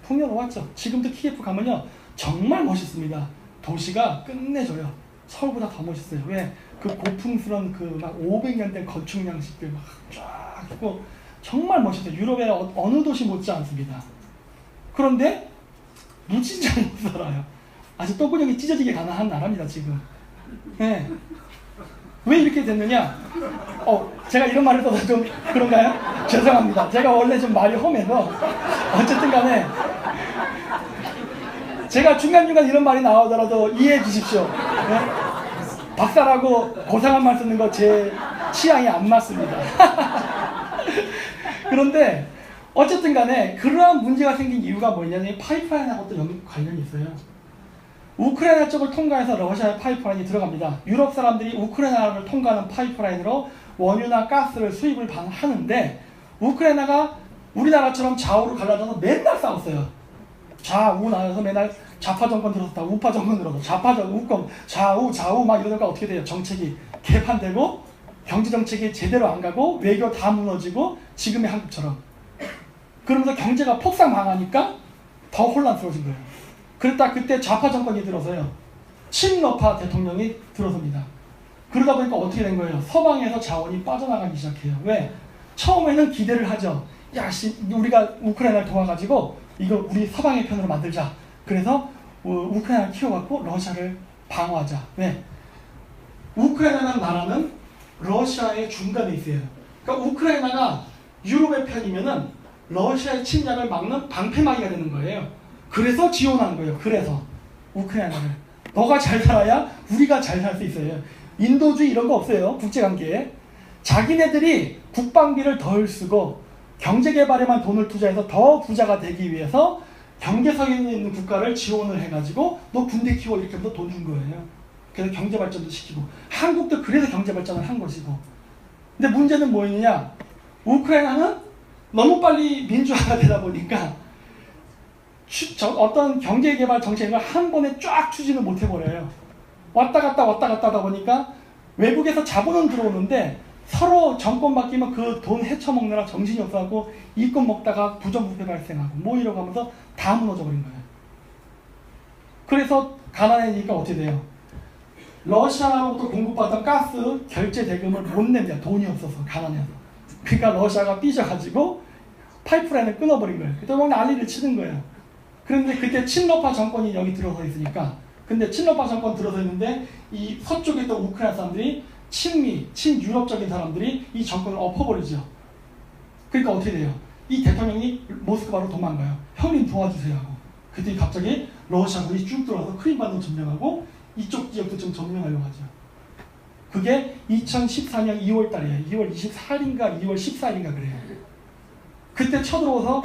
풍요로웠죠. 지금도 키예프 가면요 정말 멋있습니다. 도시가 끝내줘요. 서울보다 더 멋있어요. 왜? 그 고풍스러운 그 막 500년 된 건축 양식들 막 쫙 있고 정말 멋있어요. 유럽의 어느 도시 못지 않습니다. 그런데 무진장 못 살아요. 아주 똥구녕이 찢어지게 가난한 나라입니다 지금. 네. 왜 이렇게 됐느냐? 제가 이런 말을 써서 좀 그런가요? 죄송합니다. 제가 원래 좀 말이 험해서 어쨌든 간에 제가 중간중간 이런 말이 나오더라도 이해해 주십시오. 네? 박사라고 고상한 말 쓰는 거 제 취향이 안 맞습니다. 그런데 어쨌든 간에 그러한 문제가 생긴 이유가 뭐냐면 파이프라인하고 또 관련이 있어요. 우크라이나 쪽을 통과해서 러시아의 파이프라인이 들어갑니다. 유럽 사람들이 우크라이나를 통과하는 파이프라인으로 원유나 가스를 수입을 하는데 우크라이나가 우리나라처럼 좌우로 갈라져서 맨날 싸웠어요. 좌우 나눠서 맨날 좌파 정권 들어섰다 우파 정권 들어서 좌파 우권 좌우 막 이러니까 어떻게 돼요? 정책이 개판되고 경제 정책이 제대로 안 가고 외교 다 무너지고 지금의 한국처럼 그러면서 경제가 폭삭 망하니까 더 혼란스러워진 거예요. 그랬다 그때 좌파 정권이 들어서요. 친러파 대통령이 들어섭니다. 그러다 보니까 어떻게 된 거예요? 서방에서 자원이 빠져나가기 시작해요. 왜? 처음에는 기대를 하죠. 야, 우리가 우크라이나를 도와가지고 이거 우리 서방의 편으로 만들자. 그래서 우크라이나를 키워갖고 러시아를 방어하자. 왜? 우크라이나라는 나라는 러시아의 중간에 있어요. 그러니까 우크라이나가 유럽의 편이면은 러시아의 침략을 막는 방패막이가 되는 거예요. 그래서 지원하는 거예요. 그래서 우크라이나를 너가 잘 살아야 우리가 잘 살 수 있어요. 인도주의 이런 거 없어요. 국제관계에. 자기네들이 국방비를 덜 쓰고 경제개발에만 돈을 투자해서 더 부자가 되기 위해서 경계선에 있는 국가를 지원을 해가지고 너 군대 키워 이렇게 하면서 돈 준 거예요. 그래서 경제발전도 시키고 한국도 그래서 경제발전을 한 것이고. 근데 문제는 뭐였느냐, 우크라이나는 너무 빨리 민주화가 되다 보니까 어떤 경제개발 정책을 한 번에 쫙 추진을 못 해버려요. 왔다 갔다 하다 보니까 외국에서 자본은 들어오는데 서로 정권 바뀌면 그 돈 헤쳐먹느라 정신이 없어갖고 이권 먹다가 부정부패 발생하고 뭐 이러고 하면서 다 무너져 버린 거예요. 그래서 가난해지니까 어떻게 돼요? 러시아로부터 공급받던 가스 결제 대금을 못 냅니다. 돈이 없어서, 가난해서. 그러니까 러시아가 삐져가지고 파이프라인을 끊어버린 거예요. 그때 막 난리를 치는 거예요. 그런데 그때 친러파 정권이 여기 들어서 있으니까, 근데 친러파 정권 들어서 있는데 이 서쪽에 있던 우크라이나 사람들이 친미, 친유럽적인 사람들이 이 정권을 엎어버리죠. 그러니까 어떻게 돼요? 이 대통령이 모스크바로 도망가요. 형님 도와주세요 하고. 그때 갑자기 러시아군이 쭉 들어와서 크림반도 점령하고 이쪽 지역도 좀 점령하려고 하죠. 그게 2014년 2월 달이에요. 2월 24일인가 2월 14일인가 그래요. 그때 쳐들어와서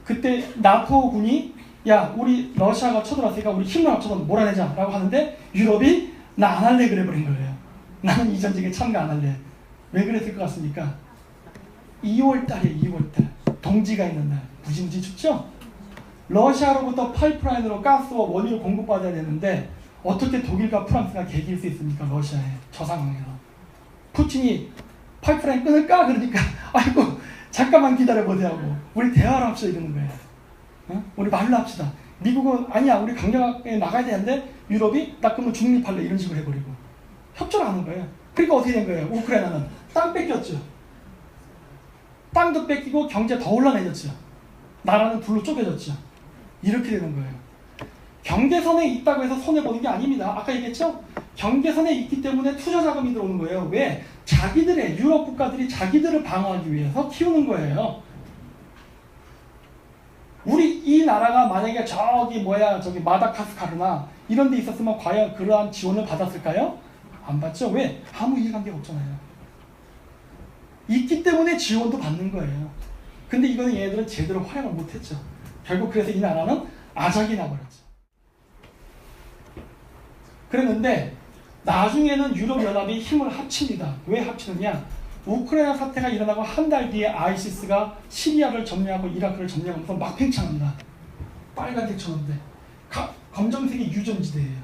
그때 나토군이 야 우리 러시아가 쳐들어왔으니까 우리 힘을 합쳐서 몰아내자 라고 하는데 유럽이 나 안 할래 그래 버린 거예요. 나는 이 전쟁에 참가 안 할래. 왜 그랬을 것 같습니까? 2월 달이에요. 2월 달. 동지가 있는 날. 무지무지 춥죠? 러시아로부터 파이프라인으로 가스와 원유를 공급받아야 되는데 어떻게 독일과 프랑스가 개길 수 있습니까? 러시아에. 저 상황에서. 푸틴이 파이프라인 끊을까? 그러니까 아이고 잠깐만 기다려보세요 하고 우리 대화를 합시다 이러는 거예요. 어? 우리 말로 합시다. 미국은 아니야 우리 강력하게 나가야 되는데 유럽이 나 그러면 중립할래 이런 식으로 해버리고 협조를 하는 거예요. 그러니까 어떻게 된 거예요? 우크라이나는 땅 뺏겼죠. 땅도 뺏기고 경제 더 올라내졌죠. 나라는 둘로 쪼개졌죠. 이렇게 되는 거예요. 경계선에 있다고 해서 손해보는 게 아닙니다. 아까 얘기했죠? 경계선에 있기 때문에 투자 자금이 들어오는 거예요. 왜? 자기들의 유럽 국가들이 자기들을 방어하기 위해서 키우는 거예요. 우리 이 나라가 만약에 저기 마다가스카르나 이런 데 있었으면 과연 그러한 지원을 받았을까요? 안 받죠. 왜? 아무 이해관계가 없잖아요. 있기 때문에 지원도 받는 거예요. 근데 이거는 얘네들은 제대로 활용을 못했죠. 결국 그래서 이 나라는 아작이 나버렸죠. 그랬는데 나중에는 유럽연합이 힘을 합칩니다. 왜 합치느냐? 우크라이나 사태가 일어나고 한 달 뒤에 아이시스가 시리아를 점령하고 이라크를 점령하면서 막 팽창합니다. 빨간색 쳤는데 검정색이 유전지대예요.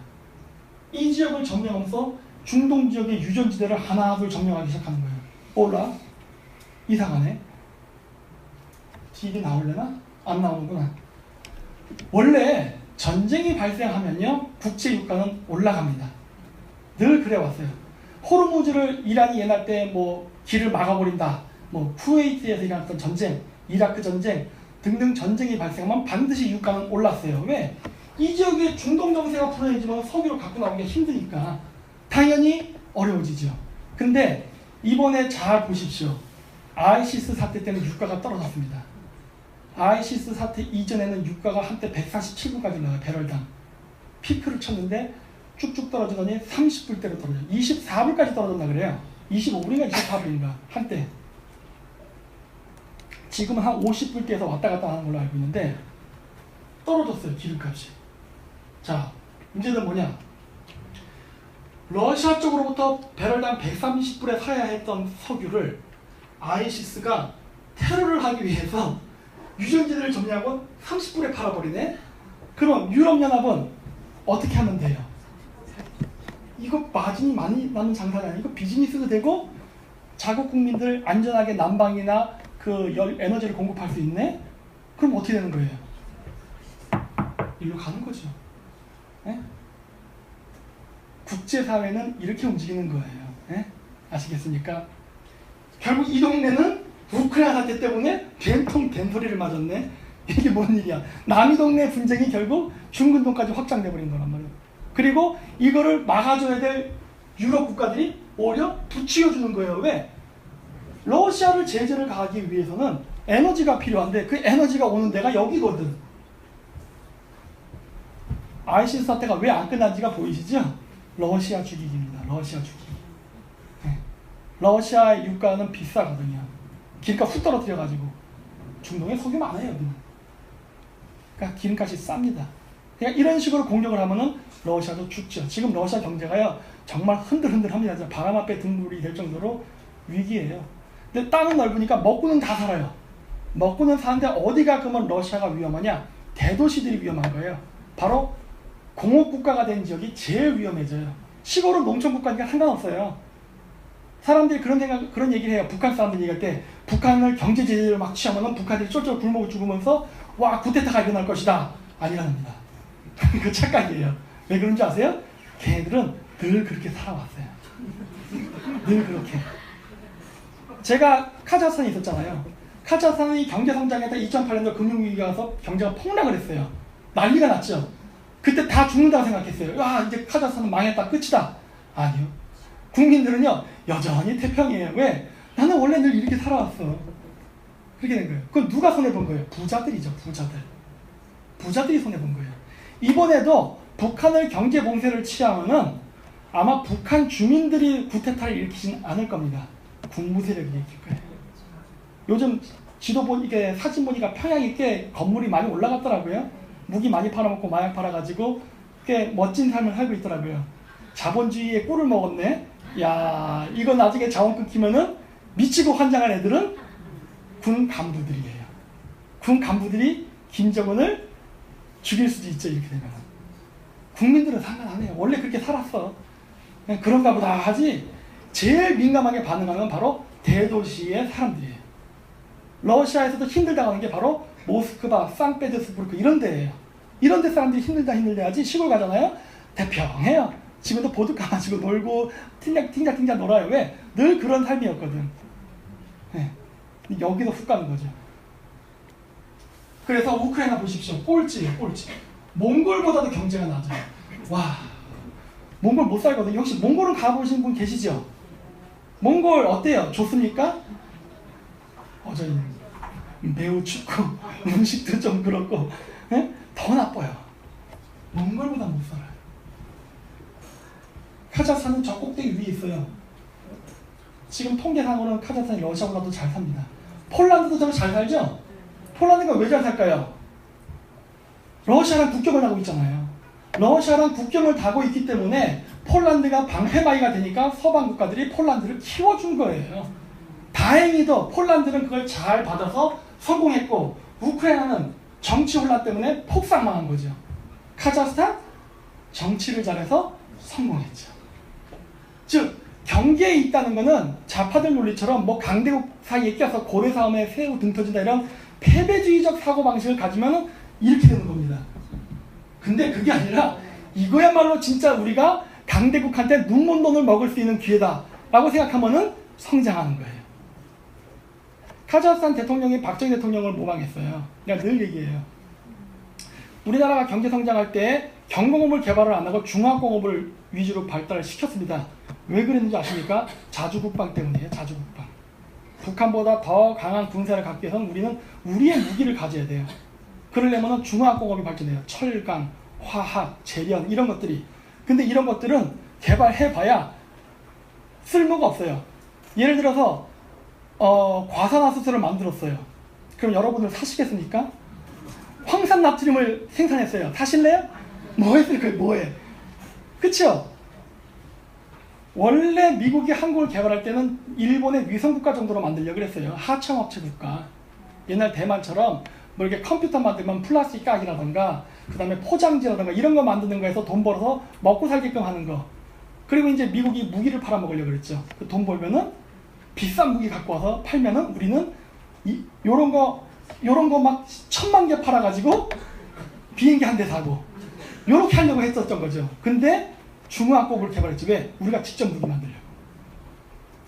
이 지역을 점령하면서 중동 지역의 유전지대를 하나둘 점령하기 시작하는 거예요. 몰라? 이상하네. TV 나올려나? 안 나오는구나. 원래 전쟁이 발생하면요 국제유가는 올라갑니다. 늘 그래왔어요. 호르무즈를 이란이 옛날 때 뭐 길을 막아버린다, 뭐 쿠웨이트에서 일어났던 전쟁, 이라크 전쟁 등등 전쟁이 발생하면 반드시 유가는 올랐어요. 왜? 이 지역에 중동 정세가 불안해지면 석유를 갖고 나오기가 힘드니까 당연히 어려워지죠. 근데 이번에 잘 보십시오. 아이시스 사태 때는 유가가 떨어졌습니다. 아이시스 사태 이전에는 유가가 한때 147불까지 나와요. 배럴당. 피크를 쳤는데 쭉쭉 떨어지더니 30불대로 떨어져요. 24불까지 떨어졌나 그래요. 25불인가 24불인가 한때. 지금은 한 50불대에서 왔다 갔다 하는 걸로 알고 있는데 떨어졌어요. 기름값이. 자, 문제는 뭐냐? 러시아 쪽으로부터 배럴당 130불에 사야 했던 석유를 아이시스가 테러를 하기 위해서 유전지들을 점령하고 30불에 팔아버리네? 그럼 유럽연합은 어떻게 하면 돼요? 이거 마진이 많이 나는 장사가 아니고 비즈니스도 되고 자국 국민들 안전하게 난방이나 그 에너지를 공급할 수 있네? 그럼 어떻게 되는 거예요? 일로 가는 거죠. 네? 국제사회는 이렇게 움직이는 거예요. 네? 아시겠습니까? 결국 이 동네는 우크라이나 사태 때문에 된통 된소리를 맞았네. 이게 뭔 일이야. 남이 동네 분쟁이 결국 중근동까지 확장돼 버린 거란 말이에요. 그리고 이거를 막아줘야 될 유럽 국가들이 오히려 부추겨주는 거예요. 왜? 러시아를 제재를 가하기 위해서는 에너지가 필요한데 그 에너지가 오는 데가 여기거든. ISIS 사태가 왜 안 끝난지가 보이시죠? 러시아 죽이기입니다. 러시아 죽이기. 네. 러시아의 유가는 비싸거든요. 기름값 훅 떨어뜨려가지고. 중동에 석유 많아요, 여기는. 그러니까 기름값이 쌉니다. 그러니까 이런 식으로 공격을 하면은 러시아도 죽죠. 지금 러시아 경제가요, 정말 흔들흔들합니다. 바람 앞에 등불이 될 정도로 위기예요. 근데 땅은 넓으니까 먹고는 다 살아요. 먹고는 사는데 어디가 그러면 러시아가 위험하냐? 대도시들이 위험한 거예요. 바로 공업국가가 된 지역이 제일 위험해져요. 시골은 농촌국가니까 상관없어요. 사람들이 그런 얘기를 해요. 북한 사람들 얘기할 때 북한을 경제 제재를 막 취하면 북한들이 쫄쫄 굶어 죽으면서 와 쿠데타가 일어날 것이다. 아니랍니다. 그 착각이에요. 왜 그런지 아세요? 걔네들은 늘 그렇게 살아왔어요. 늘 그렇게. 제가 카자흐스탄에 있었잖아요. 카자흐스탄이 경제 성장했다 2008년도 금융위기가 와서 경제가 폭락을 했어요. 난리가 났죠. 그때 다 죽는다고 생각했어요. 와, 이제 카자흐스탄은 망했다, 끝이다. 아니요. 국민들은요, 여전히 태평이에요. 왜? 나는 원래 늘 이렇게 살아왔어. 그렇게 된 거예요. 그건 누가 손해본 거예요? 부자들이죠, 부자들. 부자들이 손해본 거예요. 이번에도 북한을 경제 봉쇄를 취하면은 아마 북한 주민들이 쿠데타를 일으키진 않을 겁니다. 군부 세력이 일으킬 거예요. 요즘 지도 보니까 사진 보니까 평양이 꽤 건물이 많이 올라갔더라고요. 무기 많이 팔아먹고 마약 팔아가지고 꽤 멋진 삶을 살고 있더라고요. 자본주의에 꿀을 먹었네. 야, 이거 나중에 자원 끊기면은 미치고 환장한 애들은 군 간부들이에요. 군 간부들이 김정은을 죽일 수도 있죠, 이렇게 되면. 국민들은 상관 안 해요. 원래 그렇게 살았어. 그냥 그런가 보다 하지. 제일 민감하게 반응하는 건 바로 대도시의 사람들이에요. 러시아에서도 힘들다고 하는 게 바로 모스크바, 상페테르부르크 이런 데예요. 이런 데 사람들이 힘들다 하지 시골 가잖아요. 태평해요. 집에도 보드카 마시고 놀고 팅자 놀아요. 왜? 늘 그런 삶이었거든. 네. 여기도 훅 가는 거죠. 그래서 우크라이나 보십시오. 꼴찌예요, 꼴찌. 몽골보다도 경제가 낮아요. 와, 몽골 못 살거든요. 혹시 몽골은 가보신 분 계시죠? 몽골 어때요? 좋습니까? 저희 매우 춥고 음식도 좀 그렇고 더 나빠요. 몽골보다 못 살아요. 카자흐스탄은 저 꼭대기 위에 있어요. 지금 통계상으로는 카자흐스탄이 러시아보다도 잘 삽니다. 폴란드도 저렇게 잘 살죠? 폴란드가 왜 잘 살까요? 러시아랑 국경을 하고 있잖아요. 러시아랑 국경을 다고 있기 때문에 폴란드가 방패바위가 되니까 서방 국가들이 폴란드를 키워준 거예요. 다행히도 폴란드는 그걸 잘 받아서 성공했고 우크라이나는 정치 혼란 때문에 폭삭망한 거죠. 카자흐스탄 정치를 잘해서 성공했죠. 즉 경계에 있다는 거는 좌파들 논리처럼 뭐 강대국 사이에 껴서 고래 싸움에 새우 등 터진다 이런 패배주의적 사고방식을 가지면 이렇게 되는 겁니다. 근데 그게 아니라 이거야말로 진짜 우리가 강대국한테 눈먼 돈을 먹을 수 있는 기회다 라고 생각하면은 성장하는 거예요. 카자흐스탄 대통령이 박정희 대통령을 모방했어요. 내가 늘 얘기해요. 우리나라가 경제 성장할 때 경공업을 개발을 안 하고 중화공업을 위주로 발달을 시켰습니다. 왜 그랬는지 아십니까? 자주국방 때문이에요. 자주국방. 북한보다 더 강한 군사를 갖기 위해서는 우리는 우리의 무기를 가져야 돼요. 그러려면 중화공업이 발전해요. 철강, 화학, 재련 이런 것들이. 근데 이런 것들은 개발해봐야 쓸모가 없어요. 예를 들어서 과산화수소를 만들었어요. 그럼 여러분들 사시겠습니까? 황산 나트륨을 생산했어요. 사실래요? 뭐 했을까요? 뭐해? 그쵸? 원래 미국이 한국을 개발할 때는 일본의 위성국가 정도로 만들려고 그랬어요. 하청업체 국가. 옛날 대만처럼 뭐 이렇게 컴퓨터 만들면 플라스틱 깍이라던가 그 다음에 포장지라던가 이런 거 만드는 거에서 돈 벌어서 먹고 살게끔 하는 거. 그리고 이제 미국이 무기를 팔아먹으려고 그랬죠. 그 돈 벌면은 비싼 무기 갖고 와서 팔면은 우리는 요런 거 막 1000만 개 팔아가지고 비행기 한 대 사고 요렇게 하려고 했었던 거죠. 근데 중화공업을 개발했지. 왜? 우리가 직접 무기 만들려고.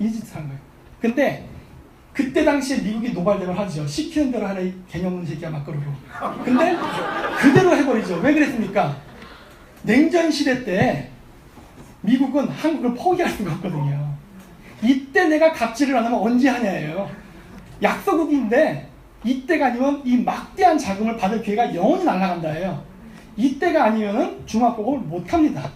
이 짓을 한 거예요. 근데 그때 당시에 미국이 노발대를 하죠. 시키는 대로 하는 개념 없는 새끼야 막걸리로. 근데 그대로 해버리죠. 왜 그랬습니까? 냉전 시대 때 미국은 한국을 포기할 수가 없거든요. 이때 내가 갑질을 안 하면 언제 하냐예요. 약소국인데 이때가 아니면 이 막대한 자금을 받을 기회가 영원히 날아간다예요. 이때가 아니면은 중학고급을 못합니다.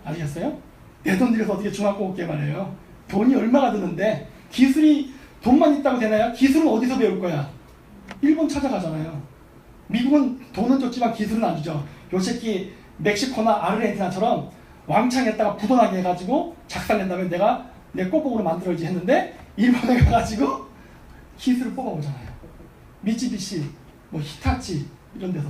아시겠어요? 내 돈 들여서 어떻게 중학고급 개발해요? 돈이 얼마가 드는데 기술이 돈만 있다고 되나요? 기술은 어디서 배울 거야? 일본 찾아가잖아요. 미국은 돈은 줬지만 기술은 안 주죠. 요 새끼 멕시코나 아르헨티나처럼 왕창에다가 부도나게 해가지고 작살낸 다음에 내가 내 꼬북으로 만들어야지 했는데 일본에 가가지고 기술을 뽑아오잖아요. 미쯔비시, 뭐 히타치 이런 데서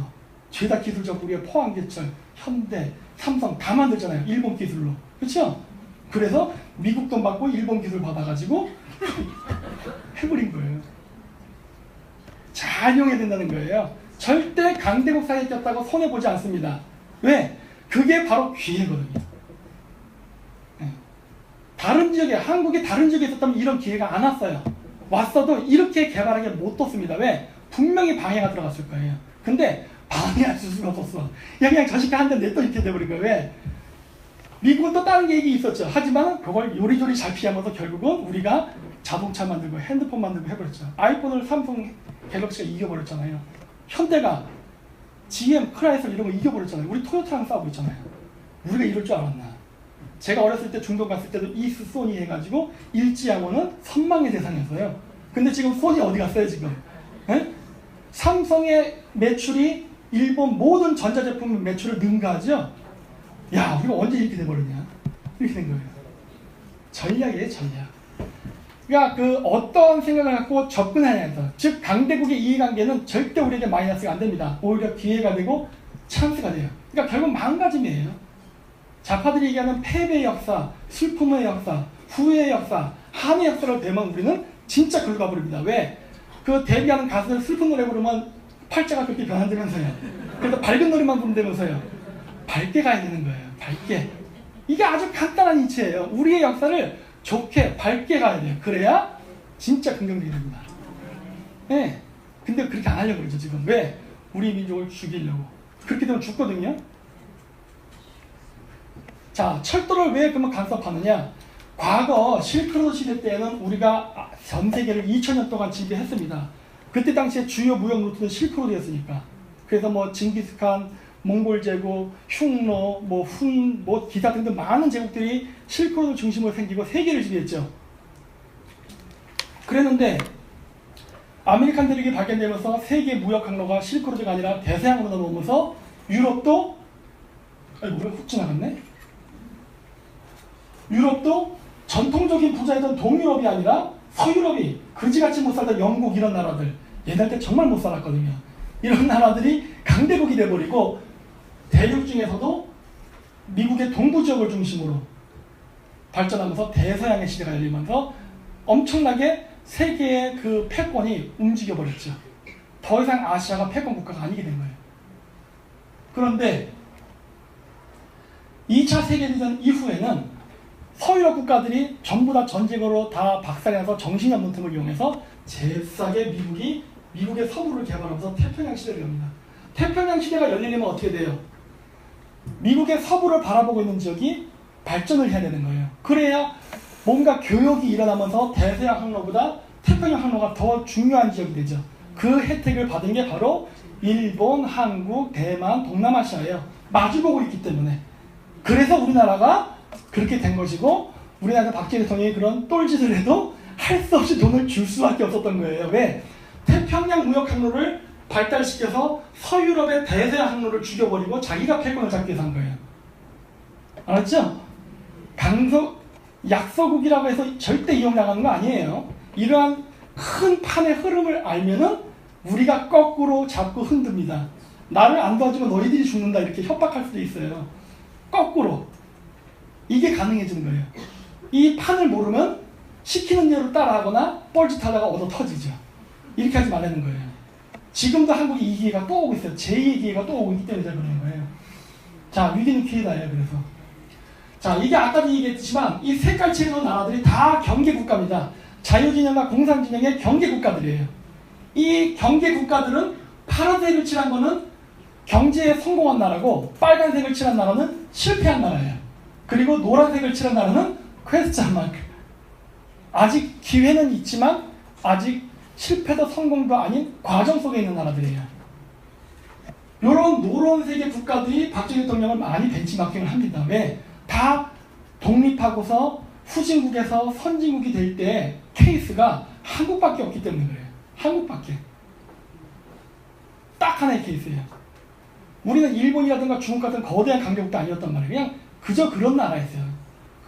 죄다 기술적 우리가 포항제철, 현대, 삼성 다 만들잖아요. 일본 기술로. 그렇죠? 그래서 미국 돈 받고 일본 기술 받아가지고 해버린 거예요. 잘 이용해야 된다는 거예요. 절대 강대국 사이에 꼈다고 손해보지 않습니다. 왜? 그게 바로 기회거든요. 다른 지역에, 한국의 다른 지역에 있었다면 이런 기회가 안 왔어요. 왔어도 이렇게 개발하게 못 뒀습니다. 왜? 분명히 방해가 들어갔을 거예요. 근데 방해할 수가 없었어. 야, 그냥 저시가 한 대 냈더 이렇게 돼버린 거예요. 왜? 미국은 또 다른 계획이 있었죠. 하지만 그걸 요리조리 잘 피하면서 결국은 우리가 자동차 만들고 핸드폰 만들고 해버렸죠. 아이폰을 삼성 갤럭시가 이겨버렸잖아요. 현대가 GM, 크라이슬 이런 거 이겨버렸잖아요. 우리 토요타랑 싸우고 있잖아요. 우리가 이럴 줄 알았나. 제가 어렸을 때 중동 갔을 때도 이스 소니 해가지고 일지양호는 선망의 대상이었어요. 근데 지금 소니 어디 갔어요 지금? 에? 삼성의 매출이 일본 모든 전자제품 매출을 능가하죠. 야, 우리가 언제 이렇게 돼버렸냐? 이렇게 된 거예요. 전략이에요, 전략. 그러니까 그 어떤 생각을 갖고 접근하냐에서, 즉 강대국의 이해관계는 절대 우리에게 마이너스가 안 됩니다. 오히려 기회가 되고 찬스가 돼요. 그러니까 결국 마음가짐이에요. 좌파들이 얘기하는 패배의 역사, 슬픔의 역사, 후회의 역사, 한의 역사를 배우면 우리는 진짜 글로 가버립니다. 왜? 그 데뷔하는 가수들 슬픈 노래 부르면 팔자가 그렇게 변한다면서요. 그래서 밝은 노래만 부른다면서요. 밝게 가야 되는 거예요. 밝게. 이게 아주 간단한 이치예요. 우리의 역사를 좋게 밝게 가야 돼요. 그래야 진짜 긍정적이 됩니다. 네. 근데 그렇게 안 하려고 그러죠 지금. 왜? 우리 민족을 죽이려고. 그렇게 되면 죽거든요. 자, 철도를 왜 그러면 간섭하느냐? 과거 실크로드 시대 때에는 우리가 전 세계를 2000년 동안 지배했습니다. 그때 당시에 주요 무역 루트는 실크로드였으니까. 그래서 뭐 징기스칸, 몽골 제국, 흉노, 뭐 훈, 뭐 기타 등등 많은 제국들이 실크로드 중심으로 생기고 세계를 지배했죠. 그랬는데 아메리칸 대륙이 발견되면서 세계 무역 항로가 실크로드가 아니라 대서양으로 넘어오면서 유럽도 우리가 훅 지나갔네? 유럽도 전통적인 부자이던 동유럽이 아니라 서유럽이 그지같이 못 살던 영국 이런 나라들, 얘들 때 정말 못 살았거든요. 이런 나라들이 강대국이 돼버리고 대륙 중에서도 미국의 동부 지역을 중심으로 발전하면서 대서양의 시대가 열리면서 엄청나게 세계의 그 패권이 움직여버렸죠. 더 이상 아시아가 패권 국가가 아니게 된 거예요. 그런데 2차 세계대전 이후에는 서유럽 국가들이 전부 다 전쟁으로 다 박살나서 정신이 없는 틈을 이용해서 잽싸게 미국의 서부를 개발하면서 태평양 시대를 엽니다. 태평양 시대가 열리려면 어떻게 돼요? 미국의 서부를 바라보고 있는 지역이 발전을 해야 되는 거예요. 그래야 뭔가 교역이 일어나면서 대서양 항로보다 태평양 항로가 더 중요한 지역이 되죠. 그 혜택을 받은 게 바로 일본, 한국, 대만, 동남아시아예요. 마주보고 있기 때문에. 그래서 우리나라가 그렇게 된 것이고 우리나라 박정희 대통령이 그런 똘짓을 해도 할 수 없이 돈을 줄 수밖에 없었던 거예요. 왜? 태평양 무역 항로를 발달시켜서 서유럽의 대서양 항로를 죽여버리고 자기가 패권을 잡기 위해서 한 거예요. 알았죠? 약소국이라고 해서 절대 이용당하는 거 아니에요. 이러한 큰 판의 흐름을 알면은 우리가 거꾸로 잡고 흔듭니다. 나를 안 도와주면 너희들이 죽는다 이렇게 협박할 수도 있어요. 거꾸로. 이게 가능해지는 거예요. 이 판을 모르면 시키는 대로 따라하거나 뻘짓하다가 얻어 터지죠. 이렇게 하지 말라는 거예요. 지금도 한국이 이 기회가 또 오고 있어요. 제2의 기회가 또 오고 있기 때문에 그러는 거예요. 자, 위기는 기회다예요. 그래서 자, 이게 아까도 얘기했지만 이 색깔 칠해놓은 나라들이 다 경계국가입니다. 자유진영과 공산진영의 경계국가들이에요. 이 경계국가들은 파란색을 칠한 거는 경제에 성공한 나라고 빨간색을 칠한 나라는 실패한 나라예요. 그리고 노란색을 칠한 나라는 퀘스천 마크. 아직 기회는 있지만 아직 실패도 성공도 아닌 과정 속에 있는 나라들이에요. 이런 노론세계 국가들이 박정희 대통령을 많이 벤치마킹을 합니다. 왜? 다 독립하고서 후진국에서 선진국이 될 때 케이스가 한국밖에 없기 때문에 그래요. 한국밖에. 딱 하나의 케이스예요. 우리는 일본이라든가 중국 같은 거대한 강대국도 아니었단 말이에요. 그냥 그저 그런 나라였어요.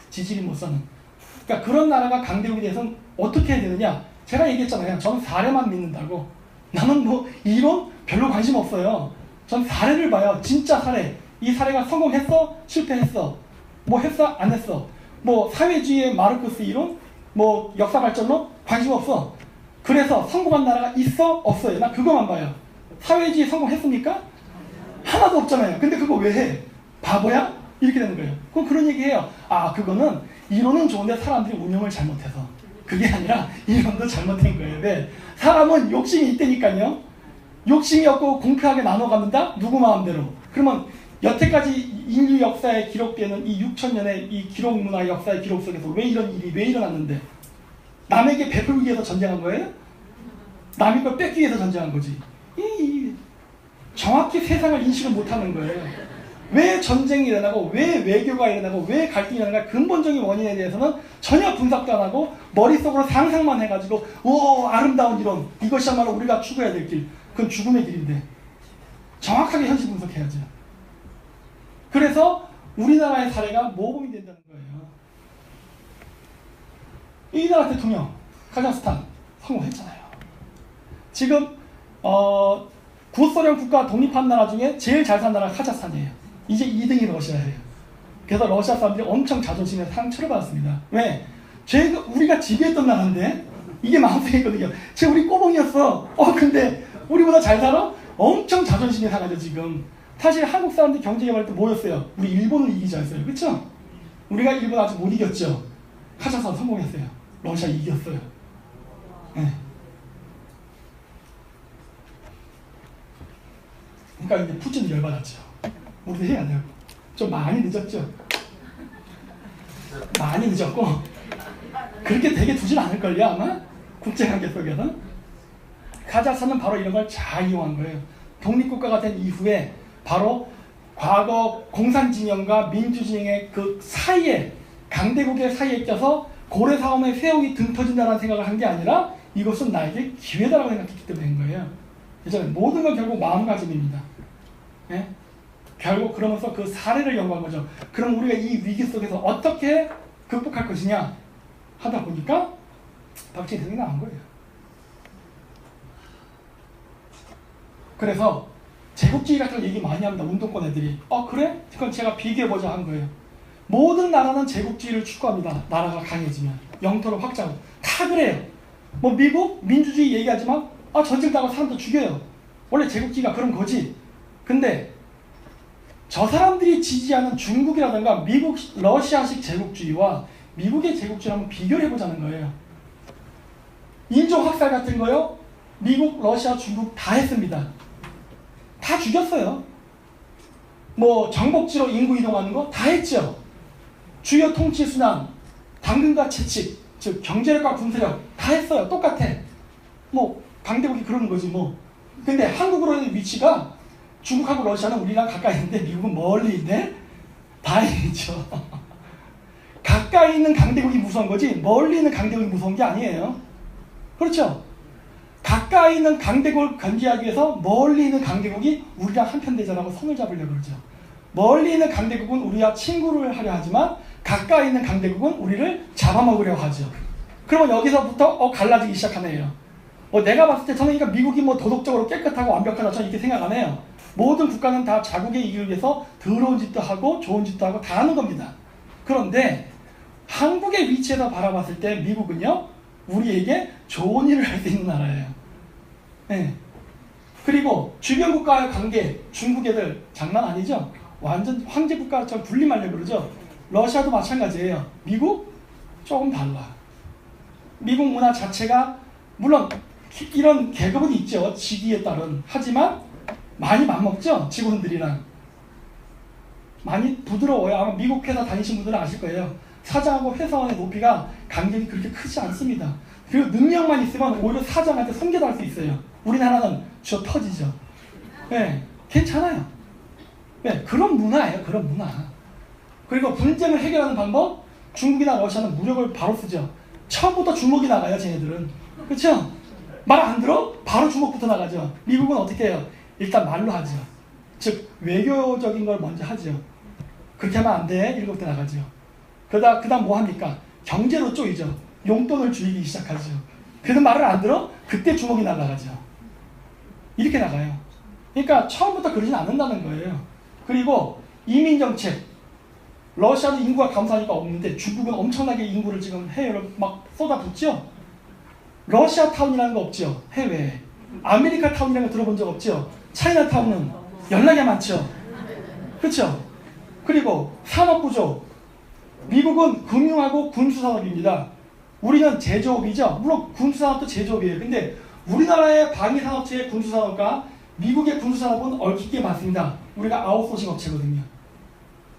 지질이 못 사는. 그러니까 그런 나라가 강대국에 대해서는 어떻게 해야 되느냐. 제가 얘기했잖아요. 저는 사례만 믿는다고. 나는 뭐 이론 별로 관심 없어요. 전 사례를 봐요. 진짜 사례. 이 사례가 성공했어? 실패했어? 뭐 했어? 안 했어? 뭐 사회주의의 마르크스 이론? 뭐 역사 발전론? 관심 없어. 그래서 성공한 나라가 있어? 없어요? 나 그거만 봐요. 사회주의 성공했습니까? 하나도 없잖아요. 근데 그거 왜 해? 바보야? 이렇게 되는 거예요. 그럼 그런 얘기해요. 아, 그거는 이론은 좋은데 사람들이 운영을 잘못해서. 그게 아니라 이론도 잘못된 거예요. 왜? 사람은 욕심이 있다니까요. 욕심이 없고 공평하게 나눠가는다? 누구 마음대로. 그러면 여태까지 인류 역사에 기록되는 이 6,000년의 이 기록 문화 역사의 기록 속에서 왜 이런 일이 왜 일어났는데? 남에게 베풀기 위해서 전쟁한 거예요? 남의 걸 뺏기 위해서 전쟁한 거지. 정확히 세상을 인식을 못하는 거예요. 왜 전쟁이 일어나고 왜 외교가 일어나고 왜 갈등이 일어나고 근본적인 원인에 대해서는 전혀 분석도 안 하고 머릿속으로 상상만 해가지고 오 아름다운 이론 이것이야말로 우리가 추구해야 될 길. 그건 죽음의 길인데 정확하게 현실 분석해야죠. 그래서 우리나라의 사례가 모범이 된다는 거예요. 이 나라 대통령 카자흐스탄 성공했잖아요. 지금 구소련 국가 독립한 나라 중에 제일 잘 산 나라가 카자흐스탄이에요. 이제 2등이 러시아예요. 그래서 러시아 사람들이 엄청 자존심에 상처를 받았습니다. 왜? 우리가 지배했던 나라인데 이게 마음속에 있거든요. 우리 꼬봉이었어. 근데 우리보다 잘 살아? 엄청 자존심이 상하죠 지금. 사실 한국 사람들이 경제 개발할 때 뭐였어요? 우리 일본을 이기자 했어요. 그렇죠? 우리가 일본 아직 못 이겼죠. 카자흐스탄 성공했어요. 러시아 이겼어요. 네. 그러니까 이제 푸틴이 열받았죠. 우리도 해야 돼요. 좀 많이 늦었죠. 많이 늦었고 그렇게 되게 두진 않을걸요 아마? 국제관계 속에서. 카자흐스탄은 바로 이런 걸 잘 이용한 거예요. 독립국가가 된 이후에 바로 과거 공산진영과 민주진영의 그 사이에 강대국의 사이에 껴서 고래사원의 세옥이 등 터진다는 생각을 한 게 아니라 이것은 나에게 기회다라고 생각했기 때문에 된 거예요. 예전에 모든 건 결국 마음가짐입니다. 네? 결국 그러면서 그 사례를 연구한 거죠. 그럼 우리가 이 위기 속에서 어떻게 극복할 것이냐 하다 보니까 박정희 대통령이 나온 거예요. 그래서 제국주의 같은 거 얘기 많이 합니다. 운동권 애들이. 그래? 그건 제가 비교해보자 한 거예요. 모든 나라는 제국주의를 추구합니다. 나라가 강해지면. 영토를 확장하고. 다 그래요. 뭐 미국 민주주의 얘기하지만 전쟁 나고 사람도 죽여요. 원래 제국주의가 그런 거지. 근데 저 사람들이 지지하는 중국이라든가 미국 러시아식 제국주의와 미국의 제국주의를 한번 비교를 해보자는 거예요. 인종 학살 같은 거요. 미국, 러시아, 중국 다 했습니다. 다 죽였어요. 뭐 정복지로 인구 이동하는 거 다 했죠. 주요 통치 순환, 당근과 채찍, 즉 경제력과 군사력 다 했어요. 똑같아. 뭐 강대국이 그러는 거지 뭐. 근데 한국으로의 위치가 중국하고 러시아는 우리랑 가까이 있는데 미국은 멀리 있네? 다행이죠. 가까이 있는 강대국이 무서운 거지 멀리 있는 강대국이 무서운 게 아니에요. 그렇죠? 가까이 있는 강대국을 견제하기 위해서 멀리 있는 강대국이 우리랑 한편 되자라고 손을 잡으려고 그러죠. 멀리 있는 강대국은 우리와 친구를 하려 하지만 가까이 있는 강대국은 우리를 잡아먹으려고 하죠. 그러면 여기서부터 갈라지기 시작하네요. 내가 봤을 때 저는 그러니까 미국이 뭐 도덕적으로 깨끗하고 완벽하다 저는 이렇게 생각 안 해요. 모든 국가는 다 자국의 이익을 위해서 더러운 짓도 하고 좋은 짓도 하고 다 하는 겁니다. 그런데 한국의 위치에서 바라봤을 때 미국은요. 우리에게 좋은 일을 할 수 있는 나라예요. 네. 그리고 주변 국가와의 관계, 중국 애들 장난 아니죠? 완전 황제 국가처럼 분리하려고 그러죠? 러시아도 마찬가지예요. 미국? 조금 달라. 미국 문화 자체가 물론 이런 계급은 있죠. 직위에 따른. 하지만 많이 맞먹죠? 직원들이랑. 많이 부드러워요. 아마 미국 회사 다니신 분들은 아실 거예요. 사장하고 회사원의 높이가 간격이 그렇게 크지 않습니다. 그리고 능력만 있으면 오히려 사장한테 손괴도 할 수 있어요. 우리나라는 저 터지죠. 네, 괜찮아요. 네, 그런 문화예요. 그런 문화. 그리고 분쟁을 해결하는 방법, 중국이나 러시아는 무력을 바로 쓰죠. 처음부터 주먹이 나가요. 쟤네들은. 그렇죠? 말 안 들어? 바로 주먹부터 나가죠. 미국은 어떻게 해요? 일단 말로 하죠. 즉 외교적인 걸 먼저 하죠. 그렇게 하면 안 돼. 이렇게 나가죠. 그다음 뭐 합니까? 경제로 쪼이죠. 용돈을 줄이기 시작하죠. 그래도 말을 안 들어? 그때 주먹이 날아가죠. 이렇게 나가요. 그러니까 처음부터 그러진 않는다는 거예요. 그리고 이민정책. 러시아도 인구가 감소하니까 없는데 중국은 엄청나게 인구를 지금 해외로 막 쏟아붓죠. 러시아 타운이라는 거 없죠. 해외에. 아메리카 타운이라는 거 들어본 적 없죠. 차이나 타운은 연락이 많죠. 그렇죠? 그리고 산업구조. 미국은 금융하고 군수산업입니다. 우리는 제조업이죠. 물론 군수산업도 제조업이에요. 근데 우리나라의 방위산업체의 군수산업과 미국의 군수산업은 얽히게 맞습니다. 우리가 아웃소싱 업체거든요.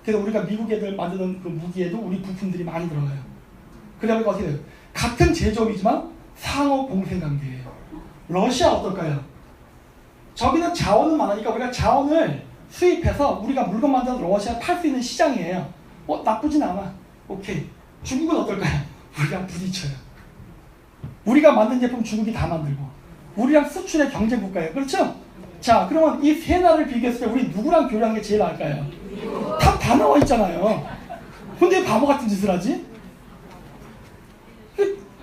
그래서 우리가 미국 애들 만드는 그 무기에도 우리 부품들이 많이 들어가요. 그러다 보니까 어떻게 돼요? 같은 제조업이지만 상호 공생관계예요. 러시아 어떨까요? 저기는 자원은 많으니까 우리가 자원을 수입해서 우리가 물건 만들어서 러시아에 팔 수 있는 시장이에요. 나쁘진 않아. 오케이. 중국은 어떨까요? 우리랑 부딪혀요. 우리가 만든 제품 중국이 다 만들고 우리랑 수출의 경쟁 국가예요. 그렇죠? 자, 그러면 이 세 나라를 비교했을 때 우리 누구랑 교류하는 게 제일 나을까요? 다 나와 있잖아요. 근데 바보 같은 짓을 하지?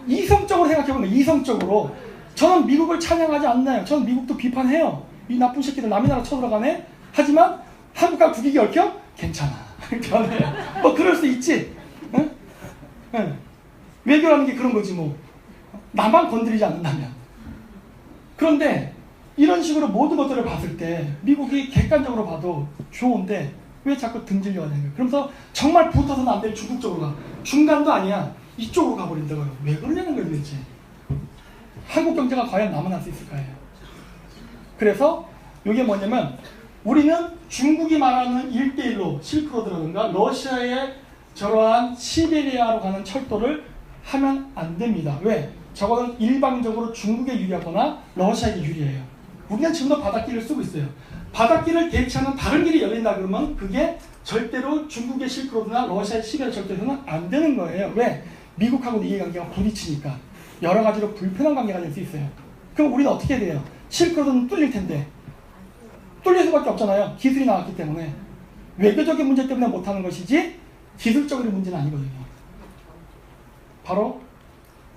이성적으로 생각해보면 이성적으로 저는 미국을 찬양하지 않나요? 저는 미국도 비판해요. 이 나쁜 새끼들 남의 나라 쳐들어가네? 하지만 한국과 국익이 얽혀? 괜찮아. 뭐 그럴 수 있지. 응? 응. 외교라는 게 그런 거지 뭐. 나만 건드리지 않는다면. 그런데 이런 식으로 모든 것들을 봤을 때 미국이 객관적으로 봐도 좋은데 왜 자꾸 등질려야 되는 거예요? 그러면서 정말 붙어서는 안 될 중국 쪽으로 가. 중간도 아니야. 이쪽으로 가버린다고요. 왜 그러냐는 거예요 도대체. 한국 경제가 과연 남아날 수 있을까요? 그래서 이게 뭐냐면 우리는 중국이 말하는 1대1로 실크로드라든가 러시아의 저러한 시베리아로 가는 철도를 하면 안 됩니다. 왜? 저거는 일방적으로 중국에 유리하거나 러시아에게 유리해요. 우리는 지금도 바닷길을 쓰고 있어요. 바닷길을 대체하는 다른 길이 열린다 그러면 그게 절대로 중국의 실크로드나 러시아의 시베리아 철도에서는 안 되는 거예요. 왜? 미국하고는 이해관계가 부딪히니까 여러 가지로 불편한 관계가 될 수 있어요. 그럼 우리는 어떻게 해야 돼요? 실크로드는 뚫릴 텐데 뚫릴 수밖에 없잖아요. 기술이 나왔기 때문에. 외교적인 문제 때문에 못하는 것이지 기술적인 문제는 아니거든요. 바로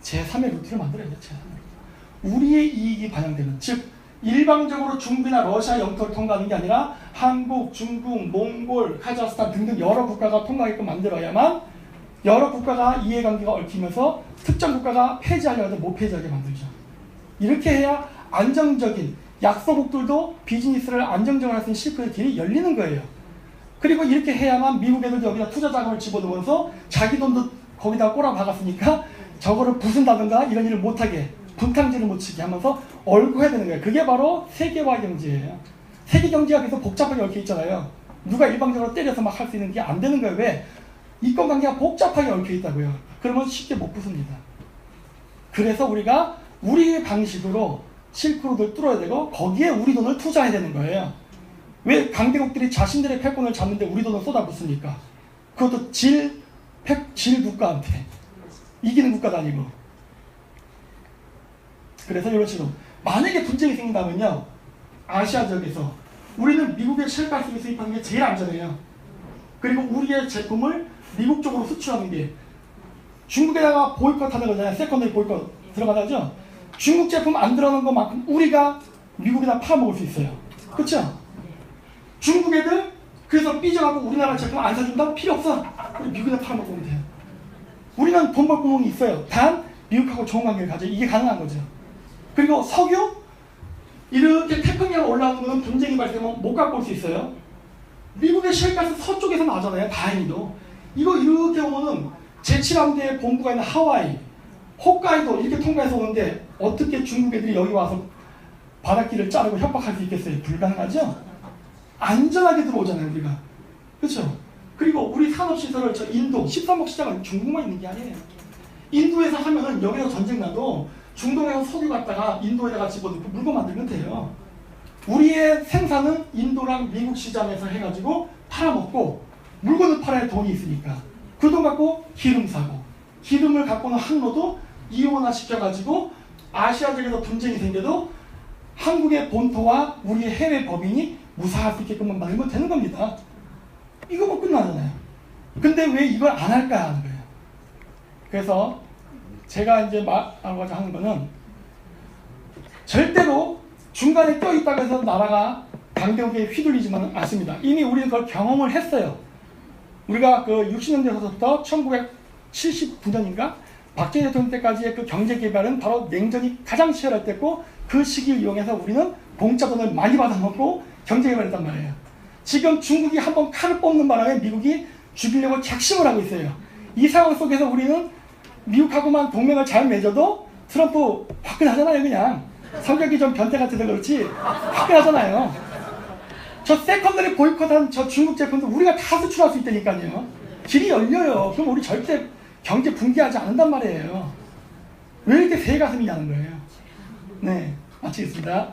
제3의 루트를 만들어야 돼요. 제3의 루트. 우리의 이익이 반영되는, 즉 일방적으로 중국이나 러시아 영토를 통과하는 게 아니라 한국, 중국, 몽골, 카자흐스탄 등등 여러 국가가 통과하게끔 만들어야만 여러 국가가 이해관계가 얽히면서 특정 국가가 폐지하려고 해도 못 폐지하게 만들죠. 이렇게 해야 안정적인 약소국들도 비즈니스를 안정적으로 할 수 있는 실크의 길이 열리는 거예요. 그리고 이렇게 해야만 미국 애들도 여기다 투자 자금을 집어넣으면서 자기 돈도 거기다 꼬라박았으니까 저거를 부순다든가 이런 일을 못하게 분탕질을 못 치게 하면서 얽고 해야 되는 거예요. 그게 바로 세계화 경제예요. 세계 경제가 계속 복잡하게 얽혀 있잖아요. 누가 일방적으로 때려서 막 할 수 있는 게 안 되는 거예요. 왜? 이권관계가 복잡하게 얽혀 있다고요. 그러면 쉽게 못 부숩니다. 그래서 우리가 우리의 방식으로 실크로드를 뚫어야 되고 거기에 우리 돈을 투자해야 되는 거예요. 왜 강대국들이 자신들의 패권을 잡는데 우리 돈을 쏟아붓습니까? 그것도 질 국가한테. 이기는 국가도 아니고. 그래서 이런 식으로 만약에 분쟁이 생긴다면요, 아시아 지역에서 우리는 미국의 셰일가스를 수입하는 게 제일 안전해요. 그리고 우리의 제품을 미국 쪽으로 수출하는 게, 중국에다가 보이콧 하는 거잖아요. 세컨더리 보이콧 들어가죠. 중국 제품 안 들어가는 것만큼 우리가 미국에다 팔아먹을 수 있어요. 그렇죠? 중국 애들 그래서 삐져가고 우리나라 제품 안 사준다? 필요 없어. 우리 미국에다 팔아먹으면 돼요. 우리는 돈 벌 구멍이 있어요. 단 미국하고 좋은 관계를 가져요. 이게 가능한 거죠. 그리고 석유? 이렇게 태평양 올라오는 거는 분쟁이 발생하면 못 갖고 올 수 있어요. 미국의 셰일가스 서쪽에서 나잖아요. 다행히도. 이거 이렇게 오면은 제7함대의 본부가 있는 하와이, 홋카이도 이렇게 통과해서 오는데 어떻게 중국 애들이 여기 와서 바닷길을 자르고 협박할 수 있겠어요? 불가능하죠? 안전하게 들어오잖아요, 우리가. 그렇죠? 그리고 우리 산업시설을 저 인도, 13억 시장은 중국만 있는 게 아니에요. 인도에서 하면은 여기서 전쟁 나도 중동에서 석유 갖다가 인도에다가 집어넣고 물건 만들면 돼요. 우리의 생산은 인도랑 미국 시장에서 해가지고 팔아먹고 물건을 팔아야 돈이 있으니까 그 돈 갖고 기름 사고 기름을 갖고는 항로도 이온화 시켜가지고 아시아적에서 분쟁이 생겨도 한국의 본토와 우리의 해외 법인이 무사할 수 있게끔 만들면 되는 겁니다. 이거 뭐 끝나잖아요. 근데 왜 이걸 안 할까 하는 거예요. 그래서 제가 이제 말하고자 하는 거는 절대로 중간에 껴있다고 해서 나라가 강대국에 휘둘리지만은 않습니다. 이미 우리는 그걸 경험을 했어요. 우리가 그 60년대부터 1979년인가 박정희 대통령 때까지의 그 경제 개발은 바로 냉전이 가장 치열할 때고 그 시기를 이용해서 우리는 공짜 돈을 많이 받아먹고 경제 개발했단 말이에요. 지금 중국이 한번 칼을 뽑는 바람에 미국이 죽이려고 작심을 하고 있어요. 이 상황 속에서 우리는 미국하고만 동맹을 잘 맺어도 트럼프 화끈하잖아요. 그냥 성격이 좀 변태 같아서 그렇지 화끈하잖아요. 저 세컨더리 보이콧한 저 중국 제품도 우리가 다 수출할 수 있다니까요. 길이 열려요. 그럼 우리 절대 경제 붕괴하지 않는단 말이에요. 왜 이렇게 새 가슴이냐는 거예요. 네, 마치겠습니다.